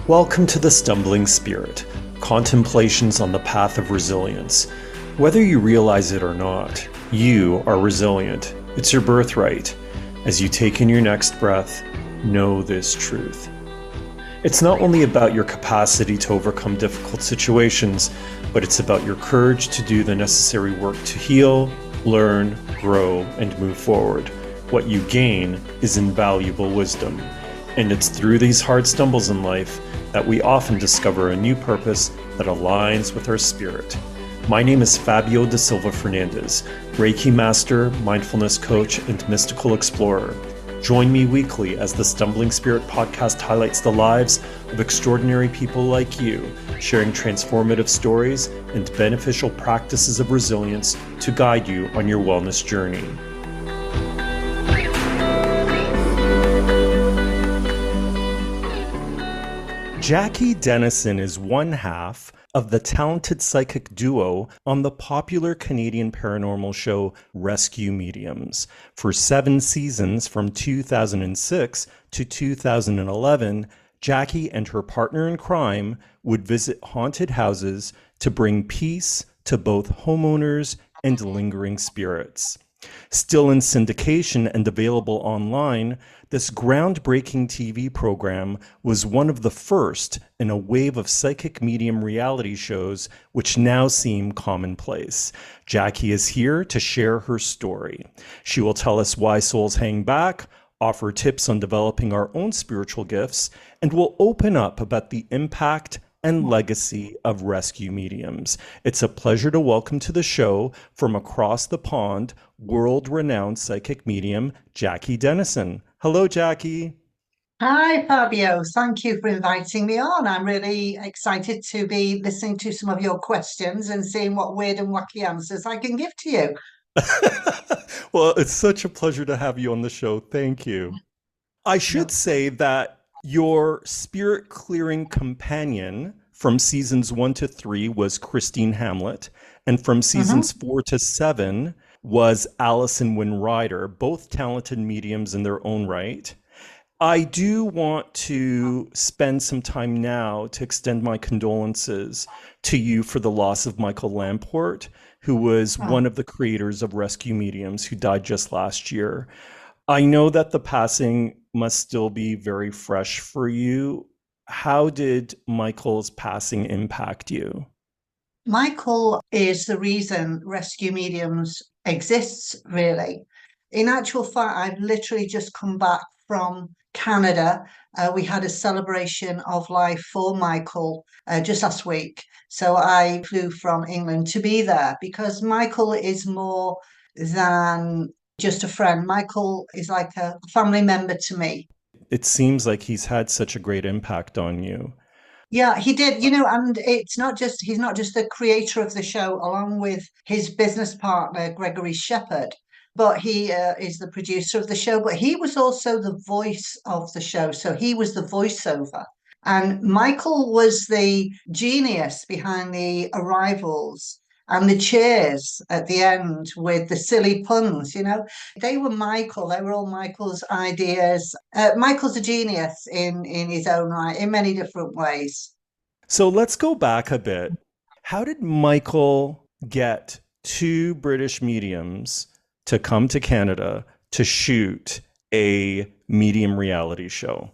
Welcome to The Stumbling Spirit, contemplations on the path of resilience. Whether you realize it or not, you are resilient. It's your birthright. As you take in your next breath, know this truth. It's not only about your capacity to overcome difficult situations, but it's about your courage to do the necessary work to heal, learn, grow, and move forward. What you gain is invaluable wisdom. And it's through these hard stumbles in life that we often discover a new purpose that aligns with our spirit. My name is Fabio da Silva Fernandez, Reiki Master, Mindfulness Coach, and Mystical Explorer. Join me weekly as the Stumbling Spirit podcast highlights the lives of extraordinary people like you, sharing transformative stories and beneficial practices of resilience to guide you on your wellness journey. Jackie Dennison is one half of the talented psychic duo on the popular Canadian paranormal show Rescue Mediums. For 7 seasons from 2006 to 2011, Jackie and her partner in crime would visit haunted houses to bring peace to both homeowners and lingering spirits. Still in syndication and available online, this groundbreaking TV program was one of the first in a wave of psychic medium reality shows which now seem commonplace. Jackie is here to share her story. She will tell us why souls hang back, offer tips on developing our own spiritual gifts, and will open up about the impact and legacy of rescue mediums. It's a pleasure to welcome to the show from across the pond, world-renowned psychic medium, Jackie Dennison. Hello, Jackie. Hi, Fabio. Thank you for inviting me on. I'm really excited to be listening to some of your questions and seeing what weird and wacky answers I can give to you. Well, it's such a pleasure to have you on the show. Thank you. I should No. say that your spirit clearing companion from seasons 1 to 3 was Christine Hamlet, and from seasons 4 to 7 was Allison Wynn Ryder, both talented mediums in their own right. I do want to spend some time now to extend my condolences to you for the loss of Michael Lamport, who was one of the creators of Rescue Mediums, who died just last year. I know that the passing must still be very fresh for you. How did Michael's passing impact you? Michael is the reason Rescue Mediums exists, really. In actual fact, I've literally just come back from Canada. We had a celebration of life for Michael just last week. So I flew from England to be there because Michael is more than just a friend. Michael is like a family member to me. It seems like he's had such a great impact on you. Yeah, he did, and he's not just the creator of the show, along with his business partner, Gregory Shepherd, but he is the producer of the show, but he was also the voice of the show. So he was the voiceover. And Michael was the genius behind the arrivals and the cheers at the end with the silly puns. They were Michael. They were all Michael's ideas. Michael's a genius in his own right, in many different ways. So let's go back a bit. How did Michael get 2 British mediums to come to Canada to shoot a medium reality show?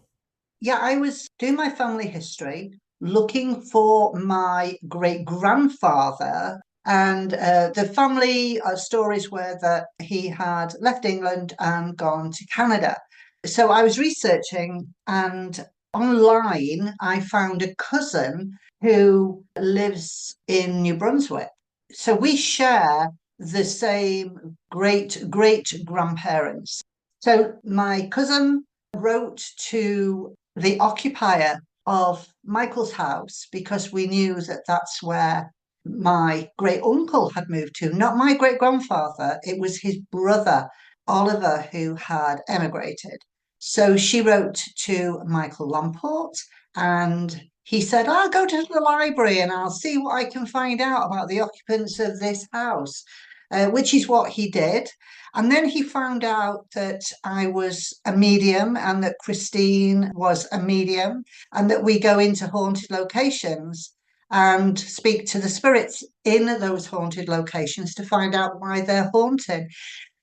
Yeah, I was doing my family history, looking for my great grandfather. And the family stories were that he had left England and gone to Canada. So I was researching, and online I found a cousin who lives in New Brunswick. So we share the same great great grandparents. So my cousin wrote to the occupier of Michael's house because we knew that that's where my great uncle had moved to, not my great grandfather. It was his brother, Oliver, who had emigrated. So she wrote to Michael Lamport and he said, I'll go to the library and I'll see what I can find out about the occupants of this house. which is what he did. And then he found out that I was a medium and that Christine was a medium and that we go into haunted locations and speak to the spirits in those haunted locations to find out why they're haunted.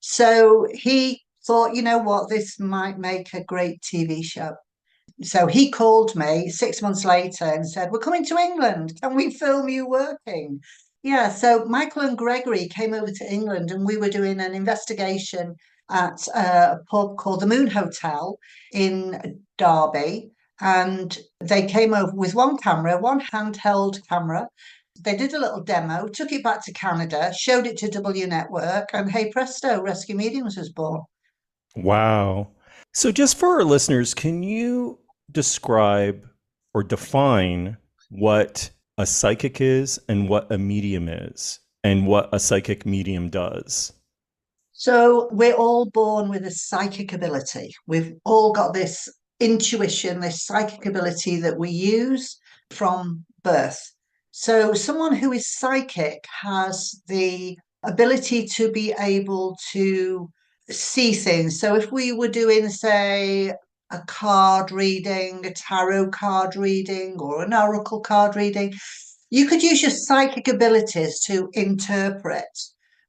So he thought, you know what, this might make a great TV show. So he called me 6 months later and said, "We're coming to England. Can we film you working?" Yeah, so Michael and Gregory came over to England and we were doing an investigation at a pub called the Moon Hotel in Derby. And they came over with one camera, one handheld camera. They did a little demo, took it back to Canada, showed it to W Network, and hey presto, Rescue Mediums was born. Wow. So, just for our listeners, can you describe or define what a psychic is and what a medium is and what a psychic medium does? So we're all born with a psychic ability. We've all got this intuition, this psychic ability that we use from birth. So someone who is psychic has the ability to be able to see things. So if we were doing, say, a card reading, a tarot card reading, or an oracle card reading, you could use your psychic abilities to interpret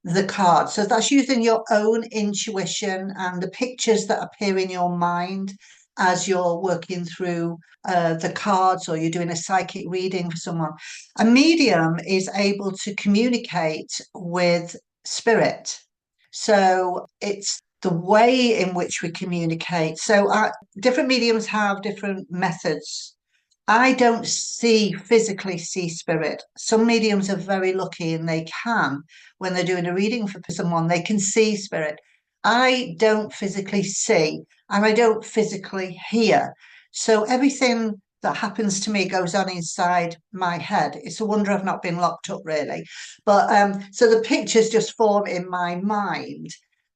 the card. So that's using your own intuition and the pictures that appear in your mind as you're working through the cards or you're doing a psychic reading for someone. A medium is able to communicate with spirit. So it's the way in which we communicate. So different mediums have different methods. I don't physically see spirit. Some mediums are very lucky and they can, when they're doing a reading for someone, they can see spirit. I don't physically see and I don't physically hear. So everything that happens to me goes on inside my head. It's a wonder I've not been locked up, really. But so the pictures just form in my mind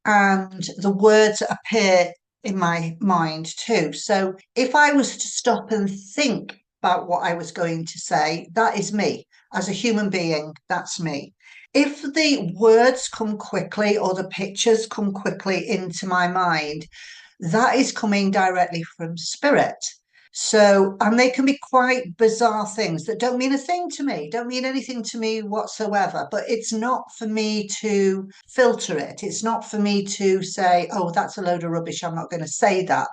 and the words appear in my mind too. So if I was to stop and think about what I was going to say, that is me. As a human being, that's me. If the words come quickly or the pictures come quickly into my mind, that is coming directly from spirit. So, and they can be quite bizarre things that don't mean a thing to me, don't mean anything to me whatsoever. But it's not for me to filter it. It's not for me to say, oh, that's a load of rubbish. I'm not going to say that,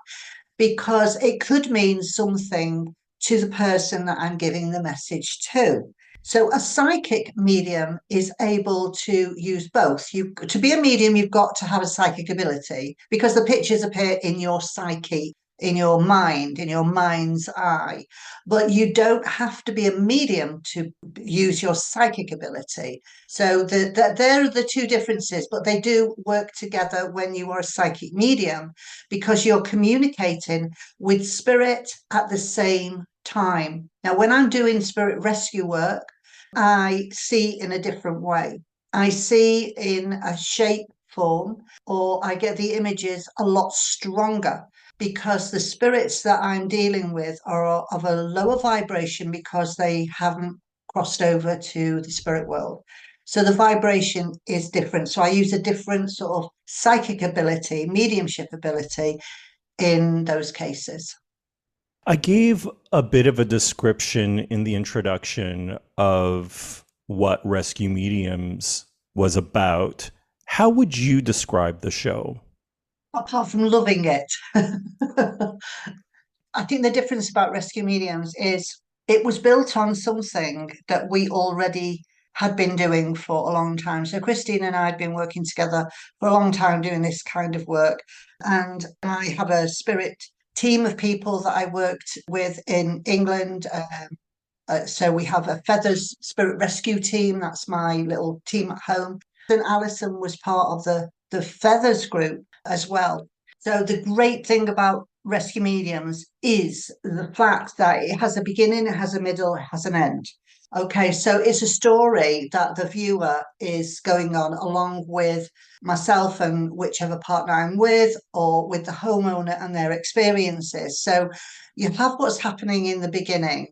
because it could mean something to the person that I'm giving the message to. So a psychic medium is able to use both. To be a medium, you've got to have a psychic ability because the pictures appear in your psyche, in your mind, in your mind's eye. But you don't have to be a medium to use your psychic ability. So there are the two differences, but they do work together when you are a psychic medium because you're communicating with spirit at the same time. Now, when I'm doing spirit rescue work, I see in a different way. I see in a shape form, or I get the images a lot stronger because the spirits that I'm dealing with are of a lower vibration because they haven't crossed over to the spirit world. So the vibration is different. So I use a different sort of psychic ability, mediumship ability in those cases. I gave a bit of a description in the introduction of what Rescue Mediums was about. How would you describe the show? Apart from loving it, I think the difference about Rescue Mediums is it was built on something that we already had been doing for a long time. So Christine and I had been working together for a long time doing this kind of work. And I have a spirit team of people that I worked with in England. So we have a Feathers Spirit Rescue team. That's my little team at home. And Alison was part of the Feathers group as well. So the great thing about Rescue Mediums is the fact that it has a beginning, it has a middle, it has an end. Okay, so it's a story that the viewer is going on along with myself and whichever partner I'm with, or with the homeowner and their experiences. So you have what's happening in the beginning,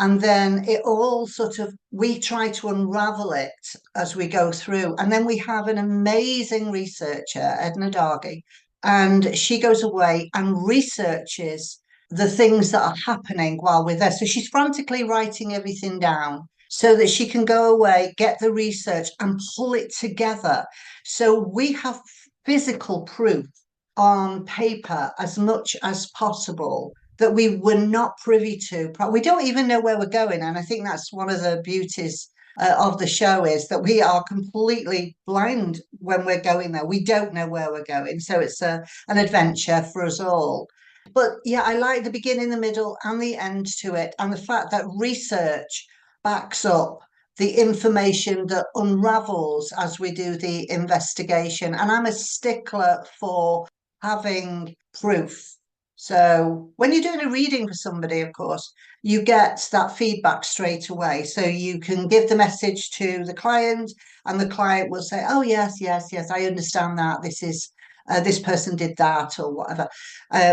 And then it all sort of, we try to unravel it as we go through. And then we have an amazing researcher, Edna Dargy, and she goes away and researches the things that are happening while we're there. So she's frantically writing everything down so that she can go away, get the research, and pull it together. So we have physical proof on paper as much as possible that we were not privy to. We don't even know where we're going. And I think that's one of the beauties of the show, is that we are completely blind when we're going there. We don't know where we're going. So it's an adventure for us all. But yeah, I like the beginning, the middle, and the end to it. And the fact that research backs up the information that unravels as we do the investigation. And I'm a stickler for having proof. So when you're doing a reading for somebody, of course, you get that feedback straight away. So you can give the message to the client, and the client will say, oh, yes, yes, yes, I understand that. This person did that, or whatever,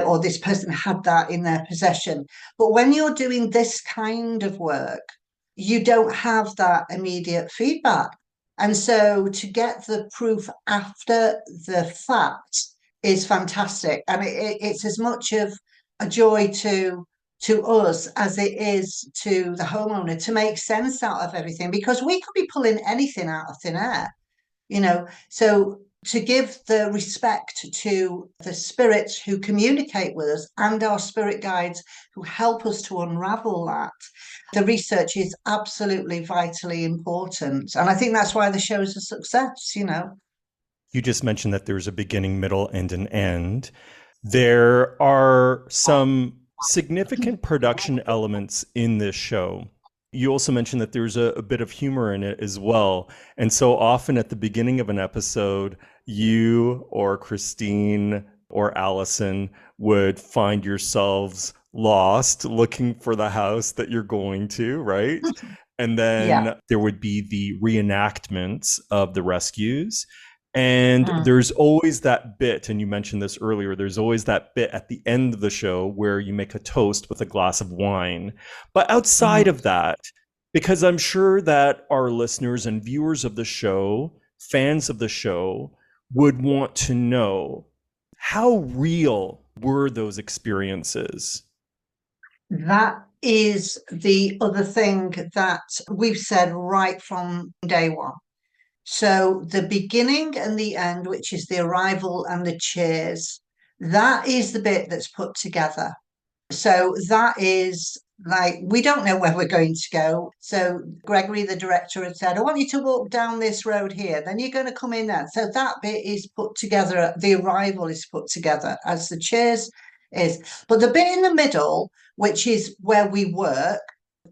or this person had that in their possession. But when you're doing this kind of work, you don't have that immediate feedback. And so to get the proof after the fact is fantastic. And it's as much of a joy to us as it is to the homeowner to make sense out of everything, because we could be pulling anything out of thin air, So to give the respect to the spirits who communicate with us and our spirit guides who help us to unravel that, the research is absolutely vitally important. And I think that's why the show is a success. You just mentioned that there's a beginning, middle, and an end. There are some significant production elements in this show. You also mentioned that there's a bit of humor in it as well. And so often at the beginning of an episode, you or Christine or Allison would find yourselves lost looking for the house that you're going to, right? And Yeah. then there would be the reenactments of the rescues. And Mm. there's always that bit, and you mentioned this earlier, there's always that bit at the end of the show where you make a toast with a glass of wine. But outside Mm. of that, because I'm sure that our listeners and viewers of the show, fans of the show, would want to know, how real were those experiences? That is the other thing that we've said right from day one. So the beginning and the end, which is the arrival and the cheers, that is the bit that's put together. So that is like, we don't know where we're going to go. So Gregory, the director, had said, I want you to walk down this road here, then you're going to come in there. So that bit is put together, the arrival is put together as the cheers is. But the bit in the middle, which is where we work,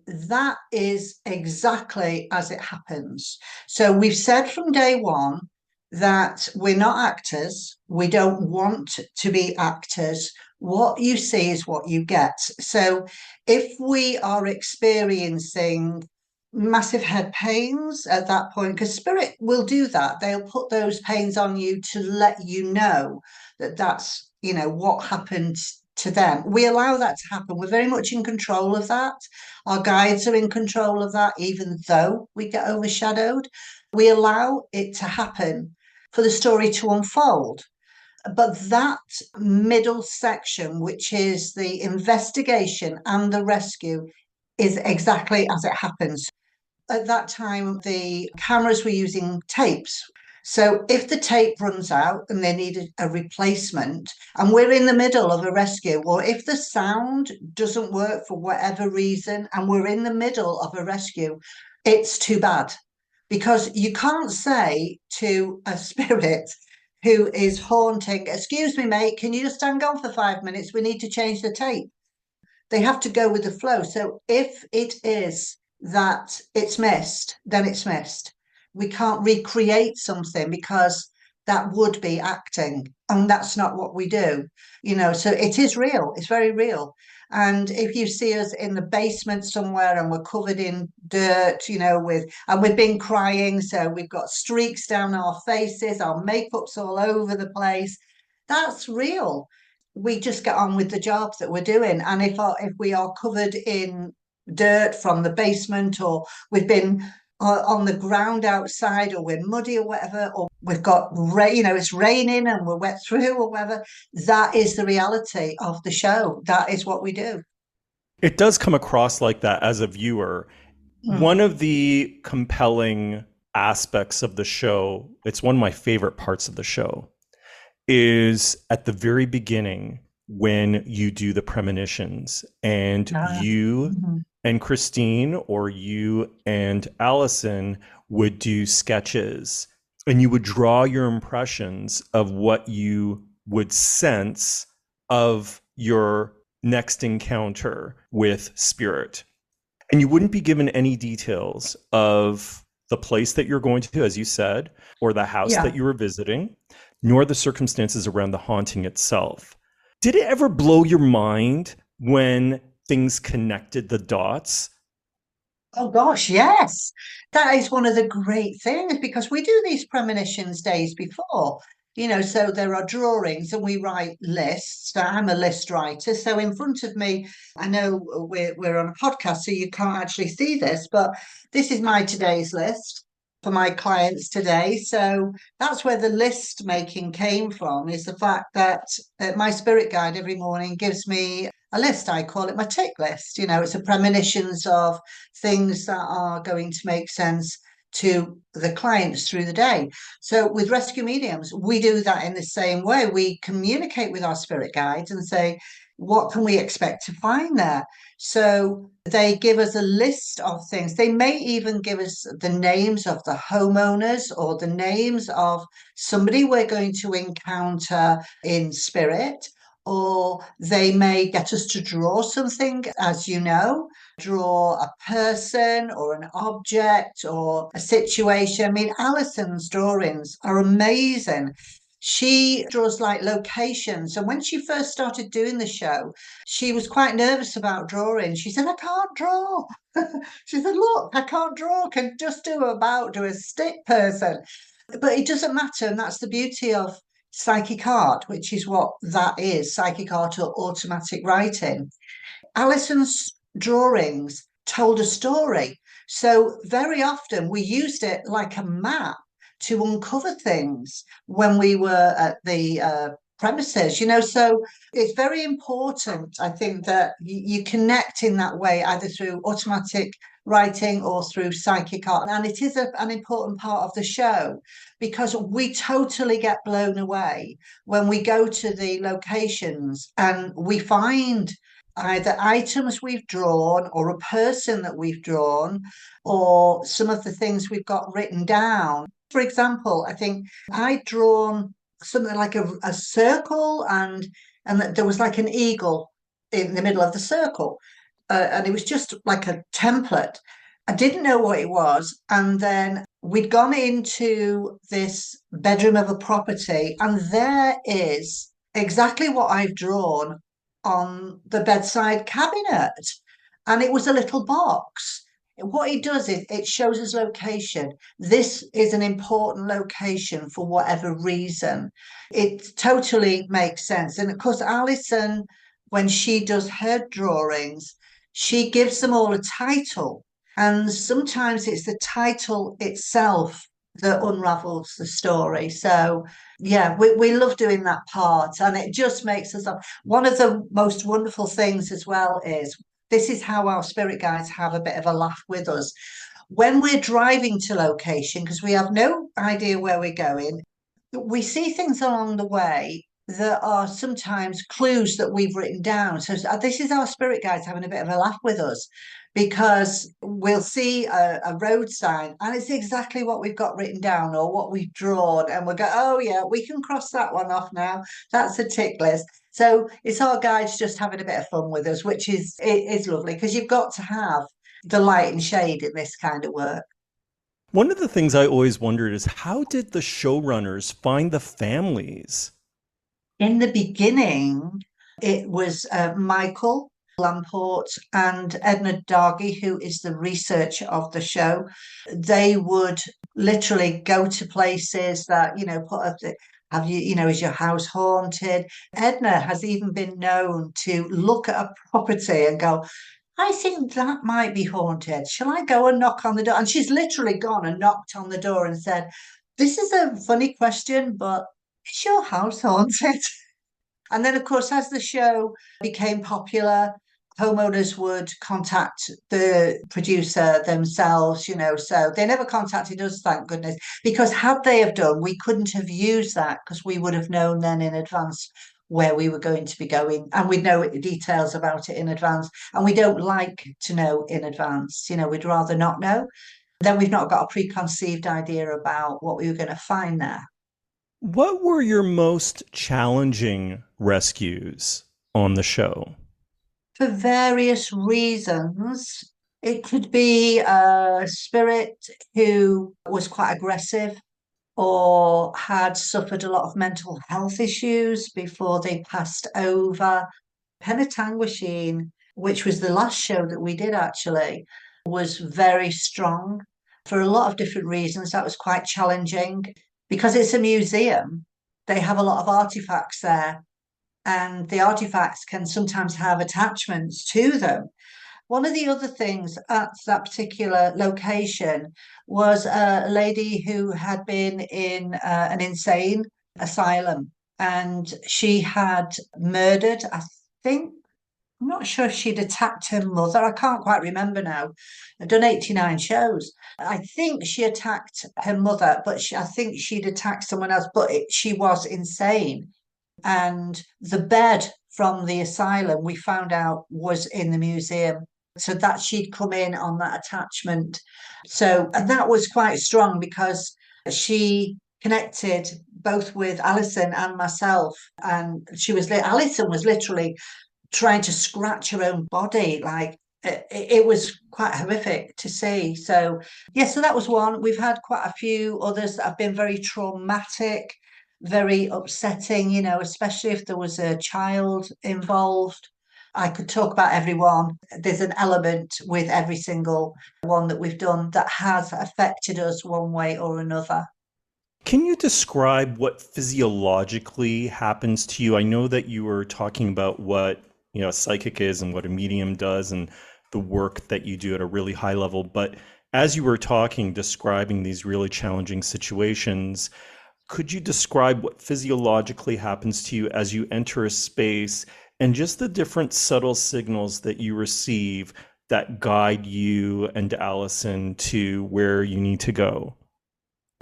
that is exactly as it happens. So we've said from day one that we're not actors. We don't want to be actors. What you see is what you get. So if we are experiencing massive head pains at that point, because spirit will do that, they'll put those pains on you to let you know that that's, what happened to them. We allow that to happen. We're very much in control of that. Our guides are in control of that, even though we get overshadowed. We allow it to happen for the story to unfold. But that middle section, which is the investigation and the rescue, is exactly as it happens. At that time, the cameras were using tapes. So if the tape runs out and they needed a replacement, and we're in the middle of a rescue, or if the sound doesn't work for whatever reason, and we're in the middle of a rescue, it's too bad. Because you can't say to a spirit who is haunting, excuse me, mate, can you just hang on for 5 minutes? We need to change the tape. They have to go with the flow. So if it is that it's missed, then it's missed. We can't recreate something because that would be acting, and that's not what we do. So it is real. It's very real. And if you see us in the basement somewhere and we're covered in dirt, and we've been crying, so we've got streaks down our faces, our makeup's all over the place, that's real. We just get on with the jobs that we're doing. And if we are covered in dirt from the basement, or we've been on the ground outside, or we're muddy or whatever, or we've got rain, it's raining and we're wet through or whatever. That is the reality of the show. That is what we do. It does come across like that as a viewer. Mm. One of the compelling aspects of the show, it's one of my favorite parts of the show, is at the very beginning when you do the premonitions and Ah, you mhm. and Christine or you and Allison would do sketches and you would draw your impressions of what you would sense of your next encounter with spirit. And you wouldn't be given any details of the place that you're going to, as you said, or the house that Yeah. you were visiting, nor the circumstances around the haunting itself. Did it ever blow your mind when things connected the dots? Oh gosh, yes. That is one of the great things, because we do these premonitions days before, so there are drawings and we write lists. I'm a list writer. So in front of me, I know we're on a podcast, so you can't actually see this, but this is my today's list for my clients today. So that's where the list making came from, is the fact that my spirit guide every morning gives me a list. I call it my tick list. It's a premonitions of things that are going to make sense to the clients through the day. So with rescue mediums, we do that in the same way. We communicate with our spirit guides and say, what can we expect to find there? So they give us a list of things. They may even give us the names of the homeowners or the names of somebody we're going to encounter in spirit, or they may get us to draw something, as you know, draw a person or an object or a situation. I mean, Alison's drawings are amazing. She draws like locations. And when she first started doing the show, she was quite nervous about drawing. She said, I can't draw. She said, look, I can't draw. I can just do a stick person. But it doesn't matter. And that's the beauty of psychic art, which is what that is, psychic art or automatic writing. Alison's drawings told a story. So very often we used it like a map to uncover things when we were at the premises, So it's very important, I think, that you connect in that way, either through automatic writing or through psychic art. And it is an important part of the show, because we totally get blown away when we go to the locations and we find either items we've drawn or a person that we've drawn, or some of the things we've got written down. For example, I think I'd drawn something like a circle, and there was like an eagle in the middle of the circle. And it was just like a template. I didn't know what it was. And then we'd gone into this bedroom of a property, and there is exactly what I've drawn on the bedside cabinet. And it was a little box. What it does is it shows us location. This is an important location for whatever reason. It totally makes sense. And of course, Alison, when she does her drawings, she gives them all a title. And sometimes it's the title itself that unravels the story. So, yeah, we love doing that part. And it just makes us up. One of the most wonderful things as well is this is how our spirit guides have a bit of a laugh with us. When we're driving to location, because we have no idea where we're going, we see things along the way that are sometimes clues that we've written down. So this is our spirit guides having a bit of a laugh with us, because we'll see a road sign and it's exactly what we've got written down or what we've drawn, and we'll go, oh yeah, we can cross that one off now. That's a tick list. So it's our guides just having a bit of fun with us, which is lovely, because you've got to have the light and shade in this kind of work. One of the things I always wondered is how did the showrunners find the families? In the beginning, it was Michael Lamport and Edna Dargy, who is the researcher of the show. They would literally go to places that, put up the, have you, is your house haunted? Edna has even been known to look at a property and go, I think that might be haunted. Shall I go and knock on the door? And she's literally gone and knocked on the door and said, "This is a funny question, but is your house haunted?" And then, of course, as the show became popular, homeowners would contact the producer themselves, so they never contacted us, thank goodness, because had they have done, we couldn't have used that because we would have known then in advance where we were going to be going and we'd know details about it in advance. And we don't like to know in advance, we'd rather not know. Then we've not got a preconceived idea about what we were going to find there. What were your most challenging rescues on the show? For various reasons. It could be a spirit who was quite aggressive or had suffered a lot of mental health issues before they passed over. Penetanguishene, which was the last show that we did actually, was very strong for a lot of different reasons. That was quite challenging because it's a museum. They have a lot of artifacts there and the artifacts can sometimes have attachments to them. One of the other things at that particular location was a lady who had been in an insane asylum and she had murdered, I think. I'm not sure if she'd attacked her mother. I can't quite remember now. I've done 89 shows. I think she attacked her mother, but I think she'd attacked someone else, but she was insane. And the bed from the asylum we found out was in the museum. So that she'd come in on that attachment. So and that was quite strong because she connected both with Alison and myself. And Alison was literally trying to scratch her own body. Like it was quite horrific to see. So, yeah, so that was one. We've had quite a few others that have been very traumatic, very upsetting, especially if there was a child involved. I could talk about every one. There's an element with every single one that we've done that has affected us one way or another. Can you describe what physiologically happens to you? I know that you were talking about what, a psychic is and what a medium does and the work that you do at a really high level, but as you were talking, describing these really challenging situations, could you describe what physiologically happens to you as you enter a space and just the different subtle signals that you receive that guide you and Allison to where you need to go?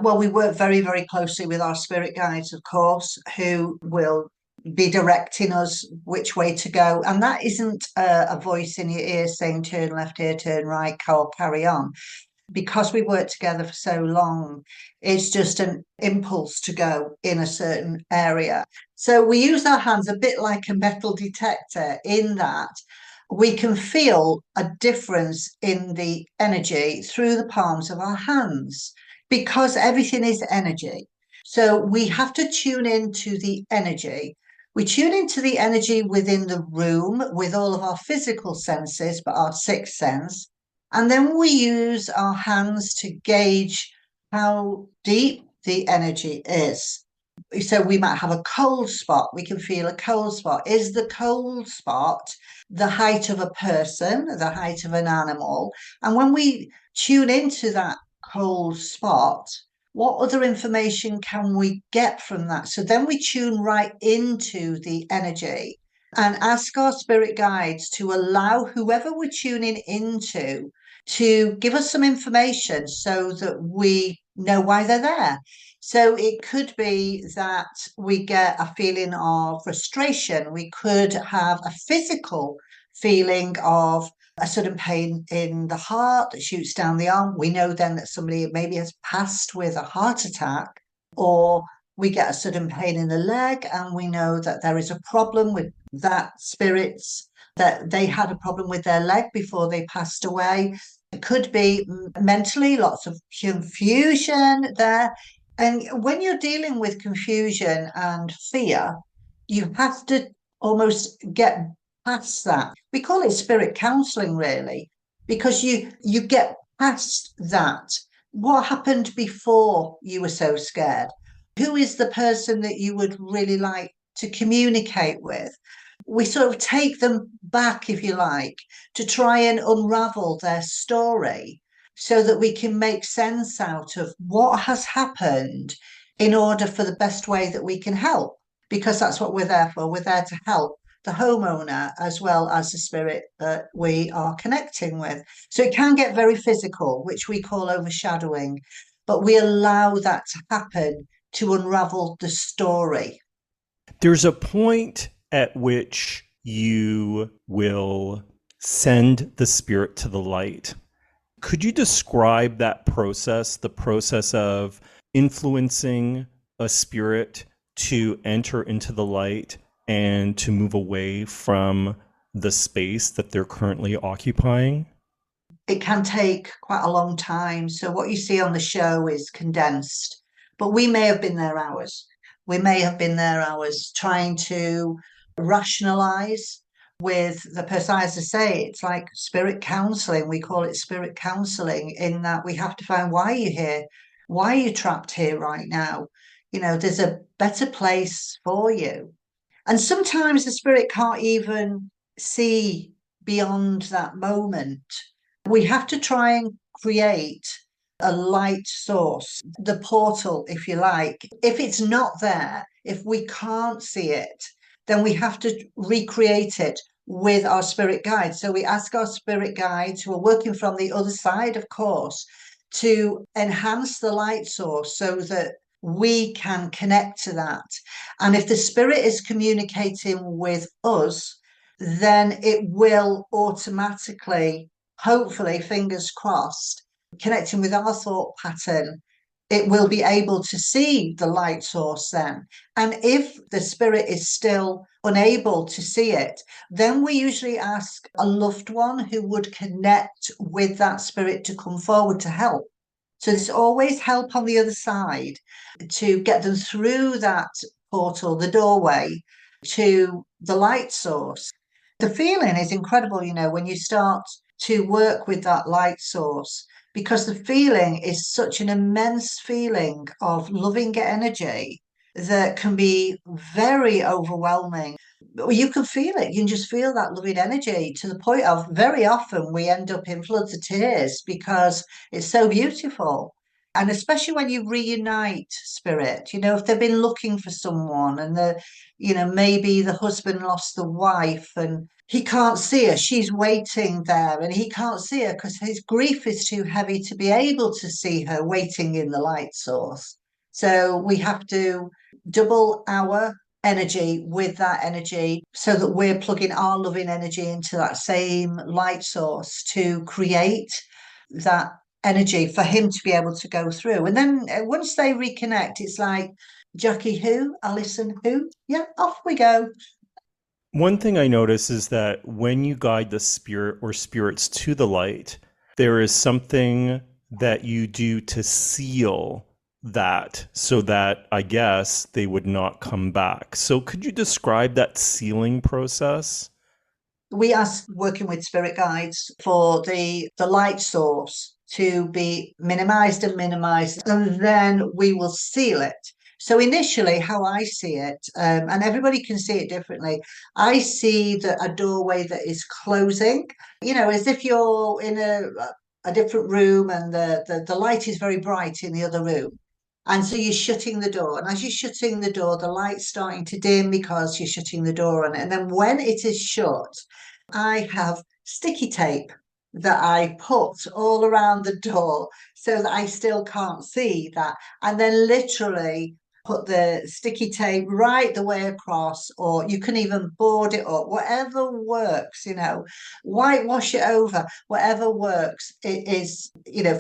Well, we work very, very closely with our spirit guides, of course, who will be directing us which way to go. And that isn't a voice in your ear saying turn left here, turn right, carry on. Because we worked together for so long, it's just an impulse to go in a certain area. So we use our hands a bit like a metal detector in that we can feel a difference in the energy through the palms of our hands because everything is energy. So we have to tune into the energy. We tune into the energy within the room with all of our physical senses, but our sixth sense. And then we use our hands to gauge how deep the energy is. So we might have a cold spot. We can feel a cold spot. Is the cold spot the height of a person, the height of an animal? And when we tune into that cold spot, what other information can we get from that? So then we tune right into the energy and ask our spirit guides to allow whoever we're tuning into to give us some information so that we know why they're there. So it could be that we get a feeling of frustration. We could have a physical feeling of a sudden pain in the heart that shoots down the arm. We know then that somebody maybe has passed with a heart attack, or we get a sudden pain in the leg and we know that there is a problem with that spirit's, that they had a problem with their leg before they passed away. It could be mentally, lots of confusion there. And when you're dealing with confusion and fear, you have to almost get past that. We call it spirit counselling, really, because you get past that. What happened before you were so scared? Who is the person that you would really like to communicate with? we sort of take them back, if you like, to try and unravel their story so that we can make sense out of what has happened in order for the best way that we can help. Because that's what we're there for. We're there to help the homeowner as well as the spirit that we are connecting with. So it can get very physical, which we call overshadowing, but we allow that to happen to unravel the story. There's a point at which you will send the spirit to the light. Could you describe that process, the process of influencing a spirit to enter into the light and to move away from the space that they're currently occupying? It can take quite a long time. So what you see on the show is condensed, but we may have been there hours. We may have been there hours trying to rationalize with the person. As I say, it's like spirit counselling. We call it spirit counselling in that we have to find why you're here. Why are you trapped here right now? There's a better place for you. And sometimes the spirit can't even see beyond that moment. We have to try and create a light source, the portal, if you like. If it's not there, if we can't see it, then we have to recreate it with our spirit guides. So we ask our spirit guides, who are working from the other side, of course, to enhance the light source so that we can connect to that. And if the spirit is communicating with us, then it will automatically, hopefully, fingers crossed, connecting with our thought pattern, it will be able to see the light source then. And if the spirit is still unable to see it, then we usually ask a loved one who would connect with that spirit to come forward to help. So there's always help on the other side to get them through that portal, the doorway to the light source. The feeling is incredible, when you start to work with that light source, because the feeling is such an immense feeling of loving energy that can be very overwhelming. You can feel it. You can just feel that loving energy to the point of very often we end up in floods of tears because it's so beautiful. And especially when you reunite spirit, if they've been looking for someone and maybe the husband lost the wife and he can't see her, she's waiting there and he can't see her because his grief is too heavy to be able to see her waiting in the light source. So we have to double our energy with that energy so that we're plugging our loving energy into that same light source to create that energy for him to be able to go through. And then once they reconnect, it's like Jackie who, Alison who, yeah, off we go. One thing I notice is that when you guide the spirit or spirits to the light, there is something that you do to seal that so that I guess they would not come back. So could you describe that sealing process? We ask working with spirit guides for the light source to be minimized, and then we will seal it. So initially, how I see it, and everybody can see it differently, I see a doorway that is closing, as if you're in a different room and the light is very bright in the other room. And so you're shutting the door. And as you're shutting the door, the light's starting to dim because you're shutting the door on it. And then when it is shut, I have sticky tape that I put all around the door so that I still can't see that. And then literally put the sticky tape right the way across, or you can even board it up, whatever works, whitewash it over, whatever works. It is,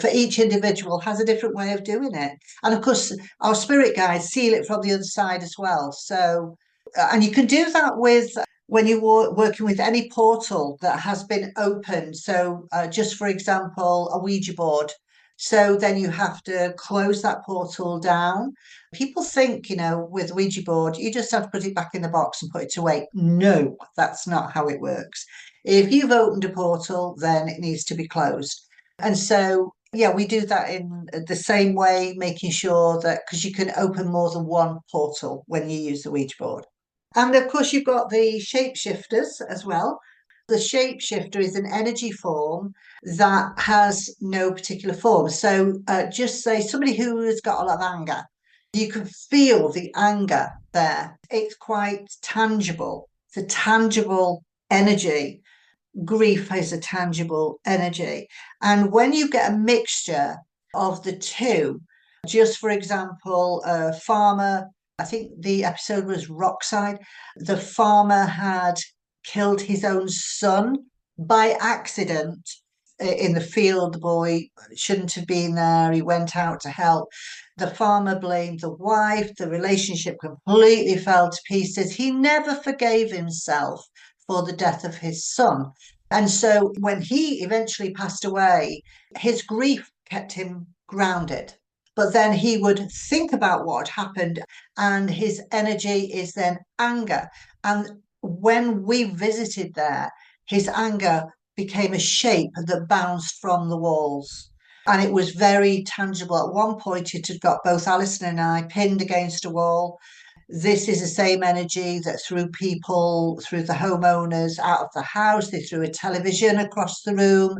for each individual has a different way of doing it. And of course, our spirit guides seal it from the other side as well. So, and you can do that with when you're working with any portal that has been opened. So, just for example, a Ouija board. So then you have to close that portal down. People think, with Ouija board, you just have to put it back in the box and put it away. No, that's not how it works. If you've opened a portal, then it needs to be closed. And so, yeah, we do that in the same way, making sure that because you can open more than one portal when you use the Ouija board. And of course, you've got the shapeshifters as well. The shapeshifter is an energy form that has no particular form. So, just say somebody who has got a lot of anger, you can feel the anger there. It's quite tangible. It's a tangible energy. Grief is a tangible energy. And when you get a mixture of the two, just for example, a farmer, I think the episode was Rockside, the farmer had killed his own son by accident in the field. The boy shouldn't have been there. He went out to help. The farmer blamed the wife. The relationship completely fell to pieces. He never forgave himself for the death of his son. And so when he eventually passed away, his grief kept him grounded. But then he would think about what had happened, and his energy is then anger. And when we visited there, his anger became a shape that bounced from the walls. And it was very tangible. At one point, it had got both Alison and I pinned against a wall. This is the same energy that threw people, through the homeowners out of the house. They threw a television across the room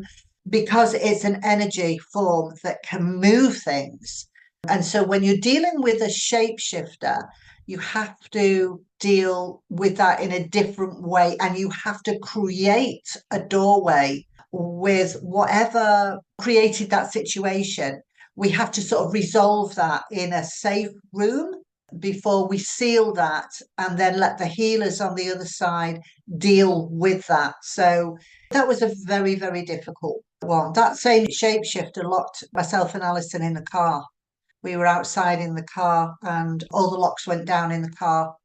because it's an energy form that can move things. And so when you're dealing with a shapeshifter, you have to deal with that in a different way, and you have to create a doorway with whatever created that situation. We have to sort of resolve that in a safe room before we seal that, and then let the healers on the other side deal with that. So that was a very, very difficult one. That same shapeshifter locked myself and Alison in the car. We were outside in the car and all the locks went down in the car.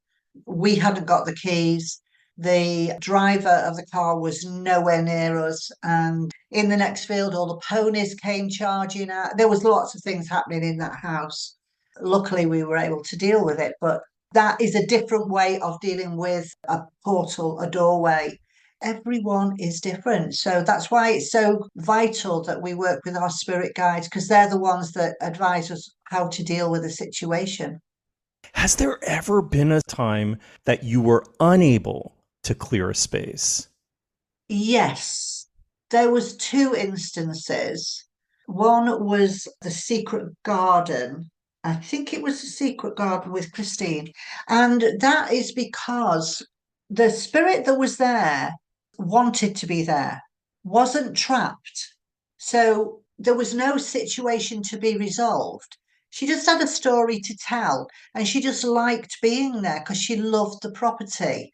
We hadn't got the keys. The driver of the car was nowhere near us. And in the next field, all the ponies came charging out. There was lots of things happening in that house. Luckily, we were able to deal with it. But that is a different way of dealing with a portal, a doorway. Everyone is different. So that's why it's so vital that we work with our spirit guides, because they're the ones that advise us how to deal with a situation. Has there ever been a time that you were unable to clear a space? Yes, there was two instances. One was the secret garden. I think it was the secret garden with Christine. And that is because the spirit that was there wanted to be there, wasn't trapped. So there was no situation to be resolved. She just had a story to tell, and she just liked being there because she loved the property,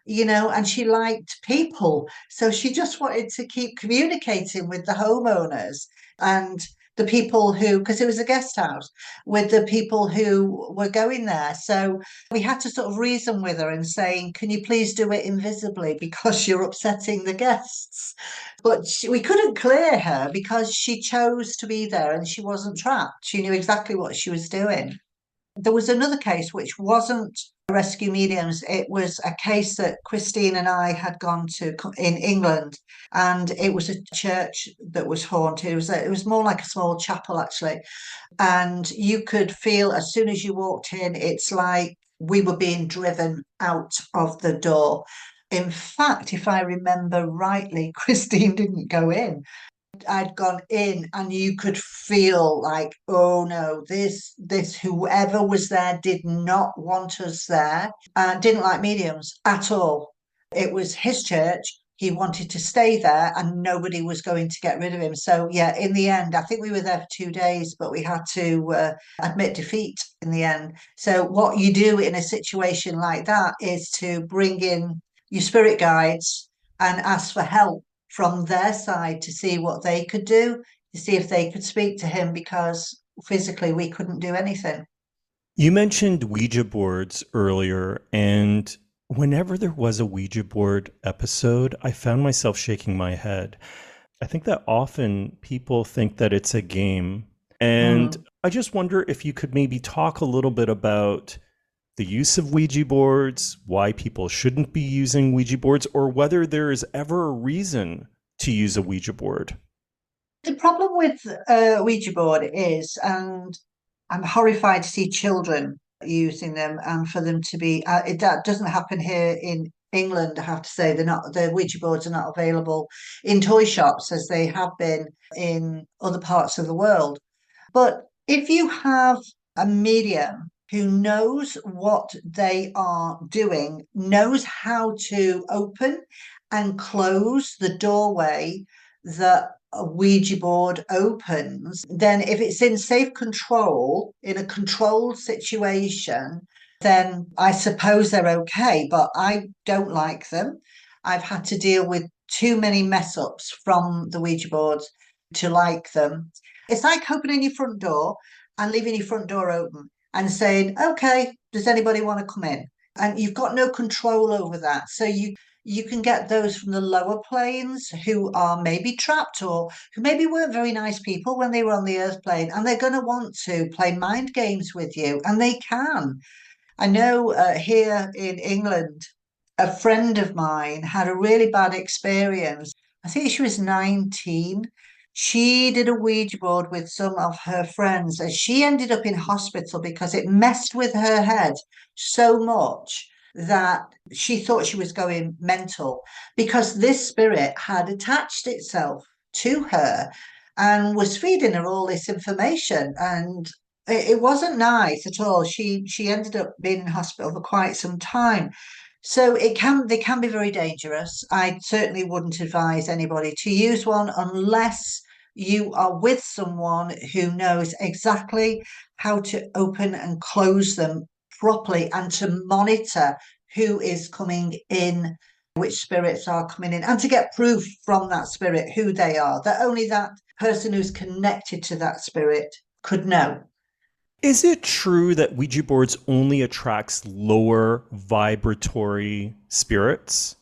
and she liked people. So she just wanted to keep communicating with the homeowners and the people who, because it was a guest house, with the people who were going there. So we had to sort of reason with her and saying, can you please do it invisibly because you're upsetting the guests? But we couldn't clear her because she chose to be there and she wasn't trapped. She knew exactly what she was doing. There was another case which wasn't rescue mediums. It was a case that Christine and I had gone to in England, and it was a church that was haunted. It was more like a small chapel actually, and you could feel as soon as you walked in, it's like we were being driven out of the door. In fact, if I remember rightly, Christine didn't go in. I'd gone in and you could feel like, oh no, this whoever was there did not want us there, and didn't like mediums at all. It was his church. He wanted to stay there and nobody was going to get rid of him. So yeah, in the end, I think we were there for 2 days, but we had to admit defeat in the end. So what you do in a situation like that is to bring in your spirit guides and ask for help from their side to see what they could do, to see if they could speak to him, because physically we couldn't do anything. You mentioned Ouija boards earlier, and whenever there was a Ouija board episode, I found myself shaking my head. I think that often people think that it's a game. And Mm. I just wonder if you could maybe talk a little bit about the use of Ouija boards, why people shouldn't be using Ouija boards, or whether there is ever a reason to use a Ouija board. The problem with Ouija board is, and I'm horrified to see children using them, and for them to be that doesn't happen here in England. I have to say, the Ouija boards are not available in toy shops as they have been in other parts of the world. But if you have a medium who knows what they are doing, knows how to open and close the doorway that a Ouija board opens, then if it's in safe control, in a controlled situation, then I suppose they're okay. But I don't like them. I've had to deal with too many mess ups from the Ouija boards to like them. It's like opening your front door and leaving your front door open and saying, okay, does anybody want to come in? And you've got no control over that. So you can get those from the lower planes who are maybe trapped or who maybe weren't very nice people when they were on the earth plane, and they're going to want to play mind games with you, and they can. I know here in England, a friend of mine had a really bad experience. I think she was 19. She did a Ouija board with some of her friends, and she ended up in hospital because it messed with her head so much that she thought she was going mental, because this spirit had attached itself to her and was feeding her all this information. And it wasn't nice at all. She ended up being in hospital for quite some time. So they can be very dangerous. I certainly wouldn't advise anybody to use one unless you are with someone who knows exactly how to open and close them properly, and to monitor who is coming in, which spirits are coming in, and to get proof from that spirit who they are, that only that person who's connected to that spirit could know. Is it true that Ouija boards only attracts lower vibratory spirits?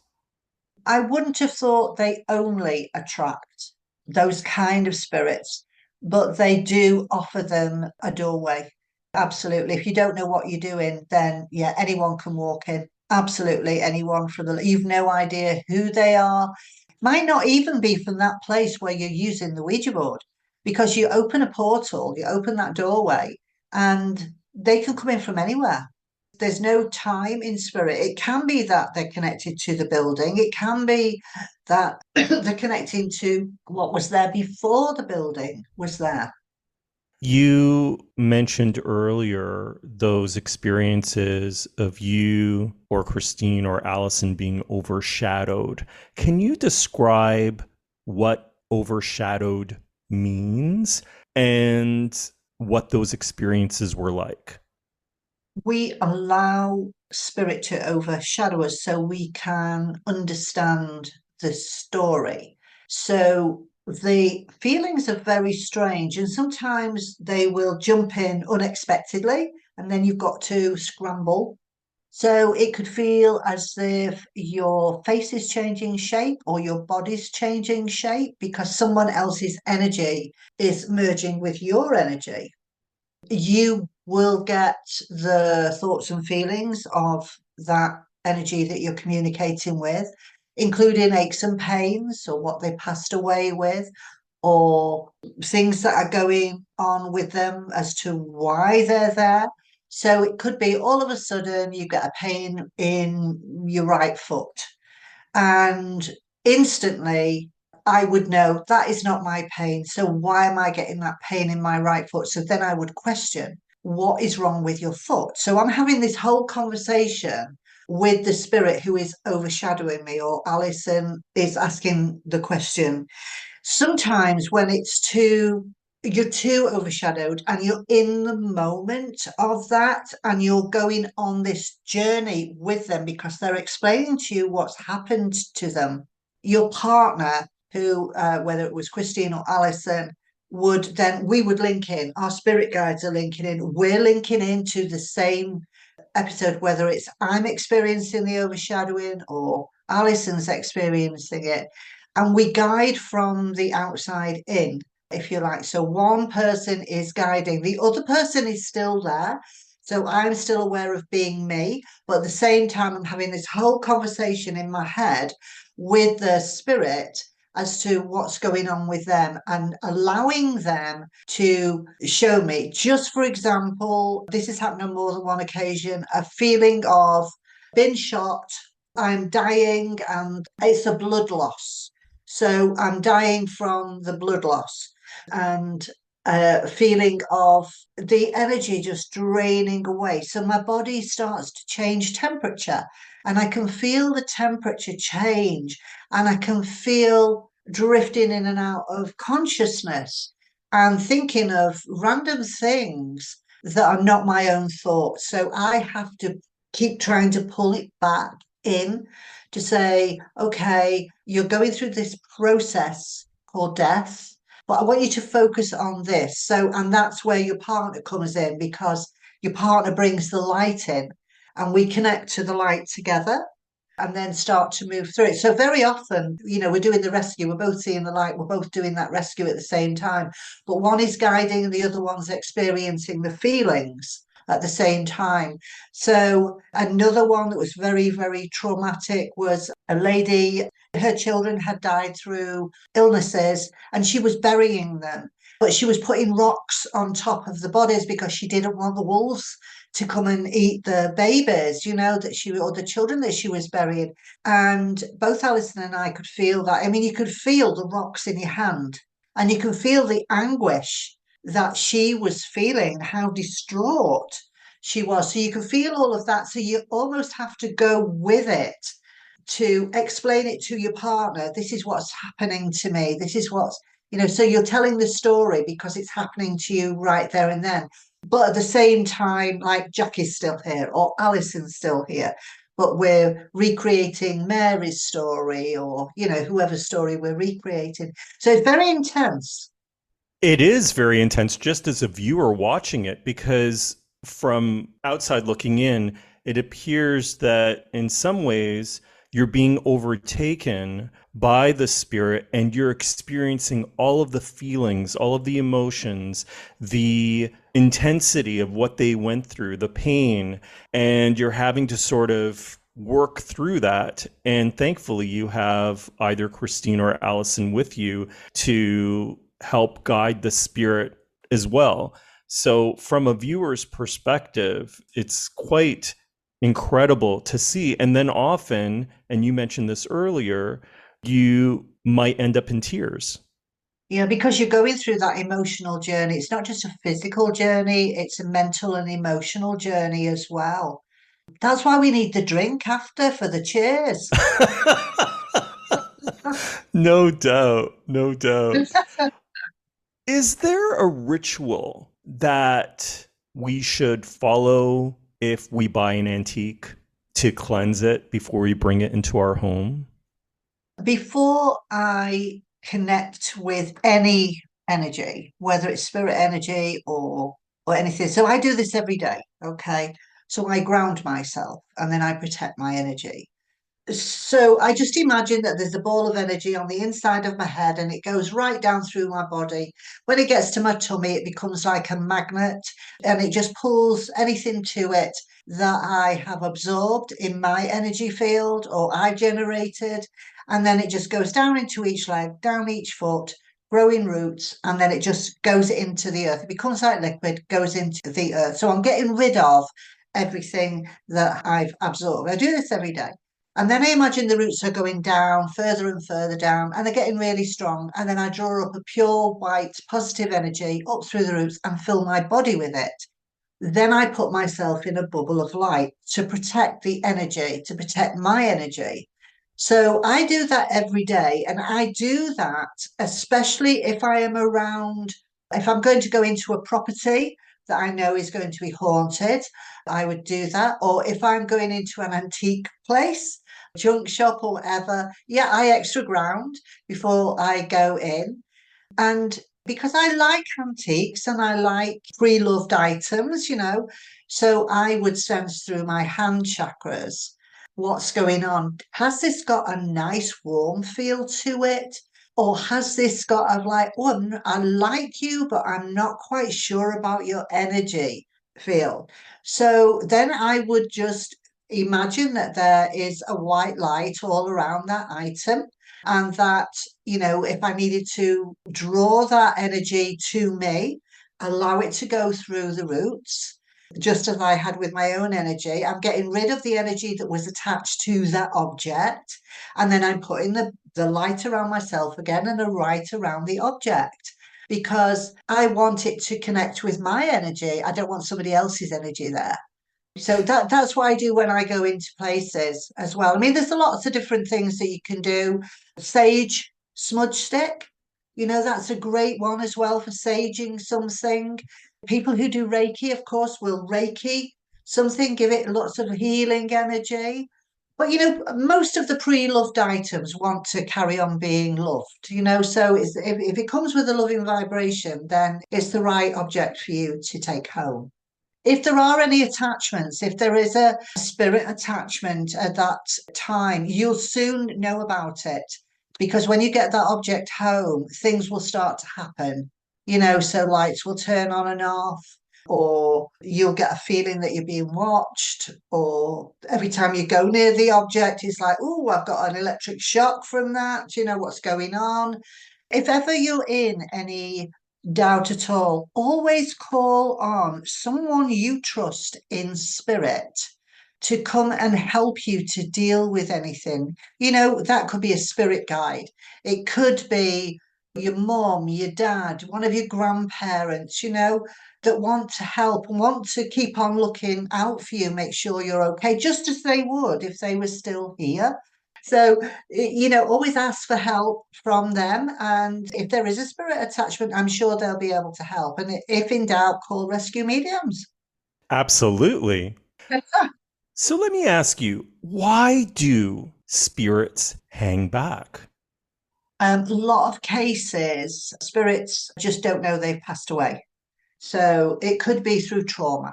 I wouldn't have thought they only attract those kind of spirits, but they do offer them a doorway. Absolutely. If you don't know what you're doing, then yeah, anyone can walk in. Absolutely anyone from you've no idea who they are. Might not even be from that place where you're using the Ouija board, because you open a portal, you open that doorway, and they can come in from anywhere. There's no time in spirit. It can be that they're connected to the building. It can be that they're connecting to what was there before the building was there. You mentioned earlier those experiences of you or Christine or Allison being overshadowed. Can you describe what overshadowed means and what those experiences were like? We allow spirit to overshadow us so we can understand the story. So the feelings are very strange, and sometimes they will jump in unexpectedly, and then you've got to scramble. So it could feel as if your face is changing shape or your body's changing shape because someone else's energy is merging with your energy. You will get the thoughts and feelings of that energy that you're communicating with, including aches and pains or what they passed away with, or things that are going on with them as to why they're there. So it could be all of a sudden you get a pain in your right foot, and instantly I would know that is not my pain. So why am I getting that pain in my right foot? So then I would question, what is wrong with your foot? So I'm having this whole conversation with the spirit who is overshadowing me, or Alison is asking the question. Sometimes when you're too overshadowed and you're in the moment of that, and you're going on this journey with them because they're explaining to you what's happened to them. Your partner, who whether it was Christine or Alison, we would link in. Our spirit guides are linking in. We're linking into the same episode, whether it's I'm experiencing the overshadowing or Alison's experiencing it. And we guide from the outside in, if you like. So one person is guiding, the other person is still there. So I'm still aware of being me, but at the same time, I'm having this whole conversation in my head with the spirit, as to what's going on with them and allowing them to show me. Just for example, this has happened on more than one occasion, a feeling of been shot, I'm dying, and it's a blood loss. So I'm dying from the blood loss and a feeling of the energy just draining away. So my body starts to change temperature and I can feel the temperature change and I can feel drifting in and out of consciousness and thinking of random things that are not my own thoughts. So I have to keep trying to pull it back in to say, okay, you're going through this process called death, but I want you to focus on this. So, and that's where your partner comes in because your partner brings the light in and we connect to the light together and then start to move through it. So very often, we're doing the rescue, we're both seeing the light, we're both doing that rescue at the same time, but one is guiding and the other one's experiencing the feelings at the same time. So another one that was very, very traumatic was a lady, her children had died through illnesses and she was burying them. But she was putting rocks on top of the bodies because she didn't want the wolves to come and eat the babies, that she or the children that she was burying. And both Alison and I could feel that. I mean, you could feel the rocks in your hand and you can feel the anguish that she was feeling, how distraught she was. So you can feel all of that. So you almost have to go with it to explain it to your partner. This is what's happening to me. This is what's, so you're telling the story because it's happening to you right there and then. But at the same time, like Jackie's still here or Alison's still here, but we're recreating Mary's story or, whoever's story we're recreating. So it's very intense. It is very intense just as a viewer watching it, because from outside looking in, it appears that in some ways you're being overtaken by the spirit and you're experiencing all of the feelings, all of the emotions, the intensity of what they went through, the pain, and you're having to sort of work through that. And thankfully, you have either Christine or Allison with you to help guide the spirit as well. So from a viewer's perspective, it's quite incredible to see. And then often, and you mentioned this earlier, you might end up in tears. Yeah, because you're going through that emotional journey. It's not just a physical journey, it's a mental and emotional journey as well. That's why we need the drink after for the cheers. No doubt, no doubt. Is there a ritual that we should follow if we buy an antique to cleanse it before we bring it into our home? Before I connect with any energy, whether it's spirit energy or anything. So I do this every day, okay? So I ground myself and then I protect my energy. So I just imagine that there's a ball of energy on the inside of my head and it goes right down through my body. When it gets to my tummy, it becomes like a magnet and it just pulls anything to it that I have absorbed in my energy field or I generated. And then it just goes down into each leg, down each foot, growing roots, and then it just goes into the earth. It becomes like liquid, goes into the earth. So I'm getting rid of everything that I've absorbed. I do this every day. And then I imagine the roots are going down further and further down, and they're getting really strong. And then I draw up a pure white positive energy up through the roots and fill my body with it. Then I put myself in a bubble of light to protect the energy, to protect my energy. So I do that every day. And I do that, especially if I am around, if I'm going to go into a property that I know is going to be haunted, I would do that. Or if I'm going into an antique place, junk shop or whatever, yeah, I extra ground before I go in. And because I like antiques and I like pre-loved items, so I would sense through my hand chakras what's going on. Has this got a nice warm feel to it? Or has this got a like, oh, I like you, but I'm not quite sure about your energy feel. So then I would just imagine that there is a white light all around that item And that, if I needed to draw that energy to me, allow it to go through the roots, just as I had with my own energy, I'm getting rid of the energy that was attached to that object. And then I'm putting the light around myself again and a light around the object because I want it to connect with my energy. I don't want somebody else's energy there. So that's what I do when I go into places as well. I mean, there's lots of different things that you can do. Sage, smudge stick, that's a great one as well for saging something. People who do Reiki, of course, will Reiki something, give it lots of healing energy. But most of the pre-loved items want to carry on being loved, so if it comes with a loving vibration, then it's the right object for you to take home. If there are any attachments, if there is a spirit attachment at that time, you'll soon know about it because when you get that object home, things will start to happen. So lights will turn on and off, or you'll get a feeling that you're being watched, or every time you go near the object, it's like, oh, I've got an electric shock from that. Do you know what's going on? If ever you're in any doubt at all, always call on someone you trust in spirit to come and help you to deal with anything. That could be a spirit guide. It could be your mom, your dad, one of your grandparents, that want to help and want to keep on looking out for you, make sure you're okay, just as they would if they were still here. So, always ask for help from them. And if there is a spirit attachment, I'm sure they'll be able to help. And if in doubt, call rescue mediums. Absolutely. So let me ask you, why do spirits hang back? A lot of cases, spirits just don't know they've passed away. So it could be through trauma.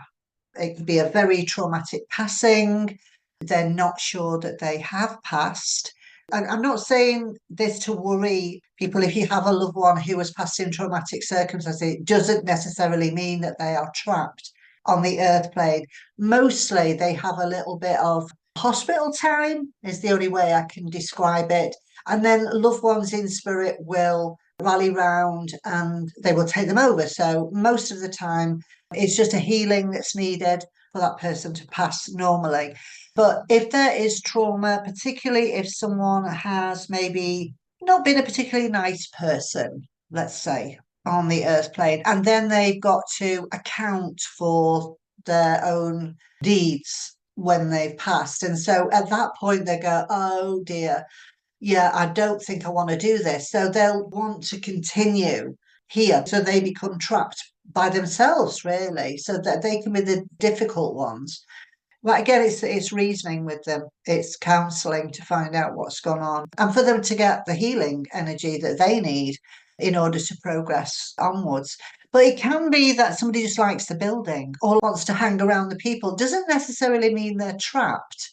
It could be a very traumatic passing. They're not sure that they have passed. And I'm not saying this to worry people. If you have a loved one who has passed in traumatic circumstances, it doesn't necessarily mean that they are trapped on the earth plane. Mostly they have a little bit of hospital time, is the only way I can describe it. And then loved ones in spirit will rally round and they will take them over. So most of the time, it's just a healing that's needed for that person to pass normally. But if there is trauma, particularly if someone has maybe not been a particularly nice person, let's say, on the earth plane, and then they've got to account for their own deeds when they've passed. And so at that point, they go, oh dear, yeah, I don't think I want to do this. So they'll want to continue here. So they become trapped by themselves, really, so that they can be the difficult ones. Well, again, it's reasoning with them. It's counselling to find out what's gone on and for them to get the healing energy that they need in order to progress onwards. But it can be that somebody just likes the building or wants to hang around the people. Doesn't necessarily mean they're trapped.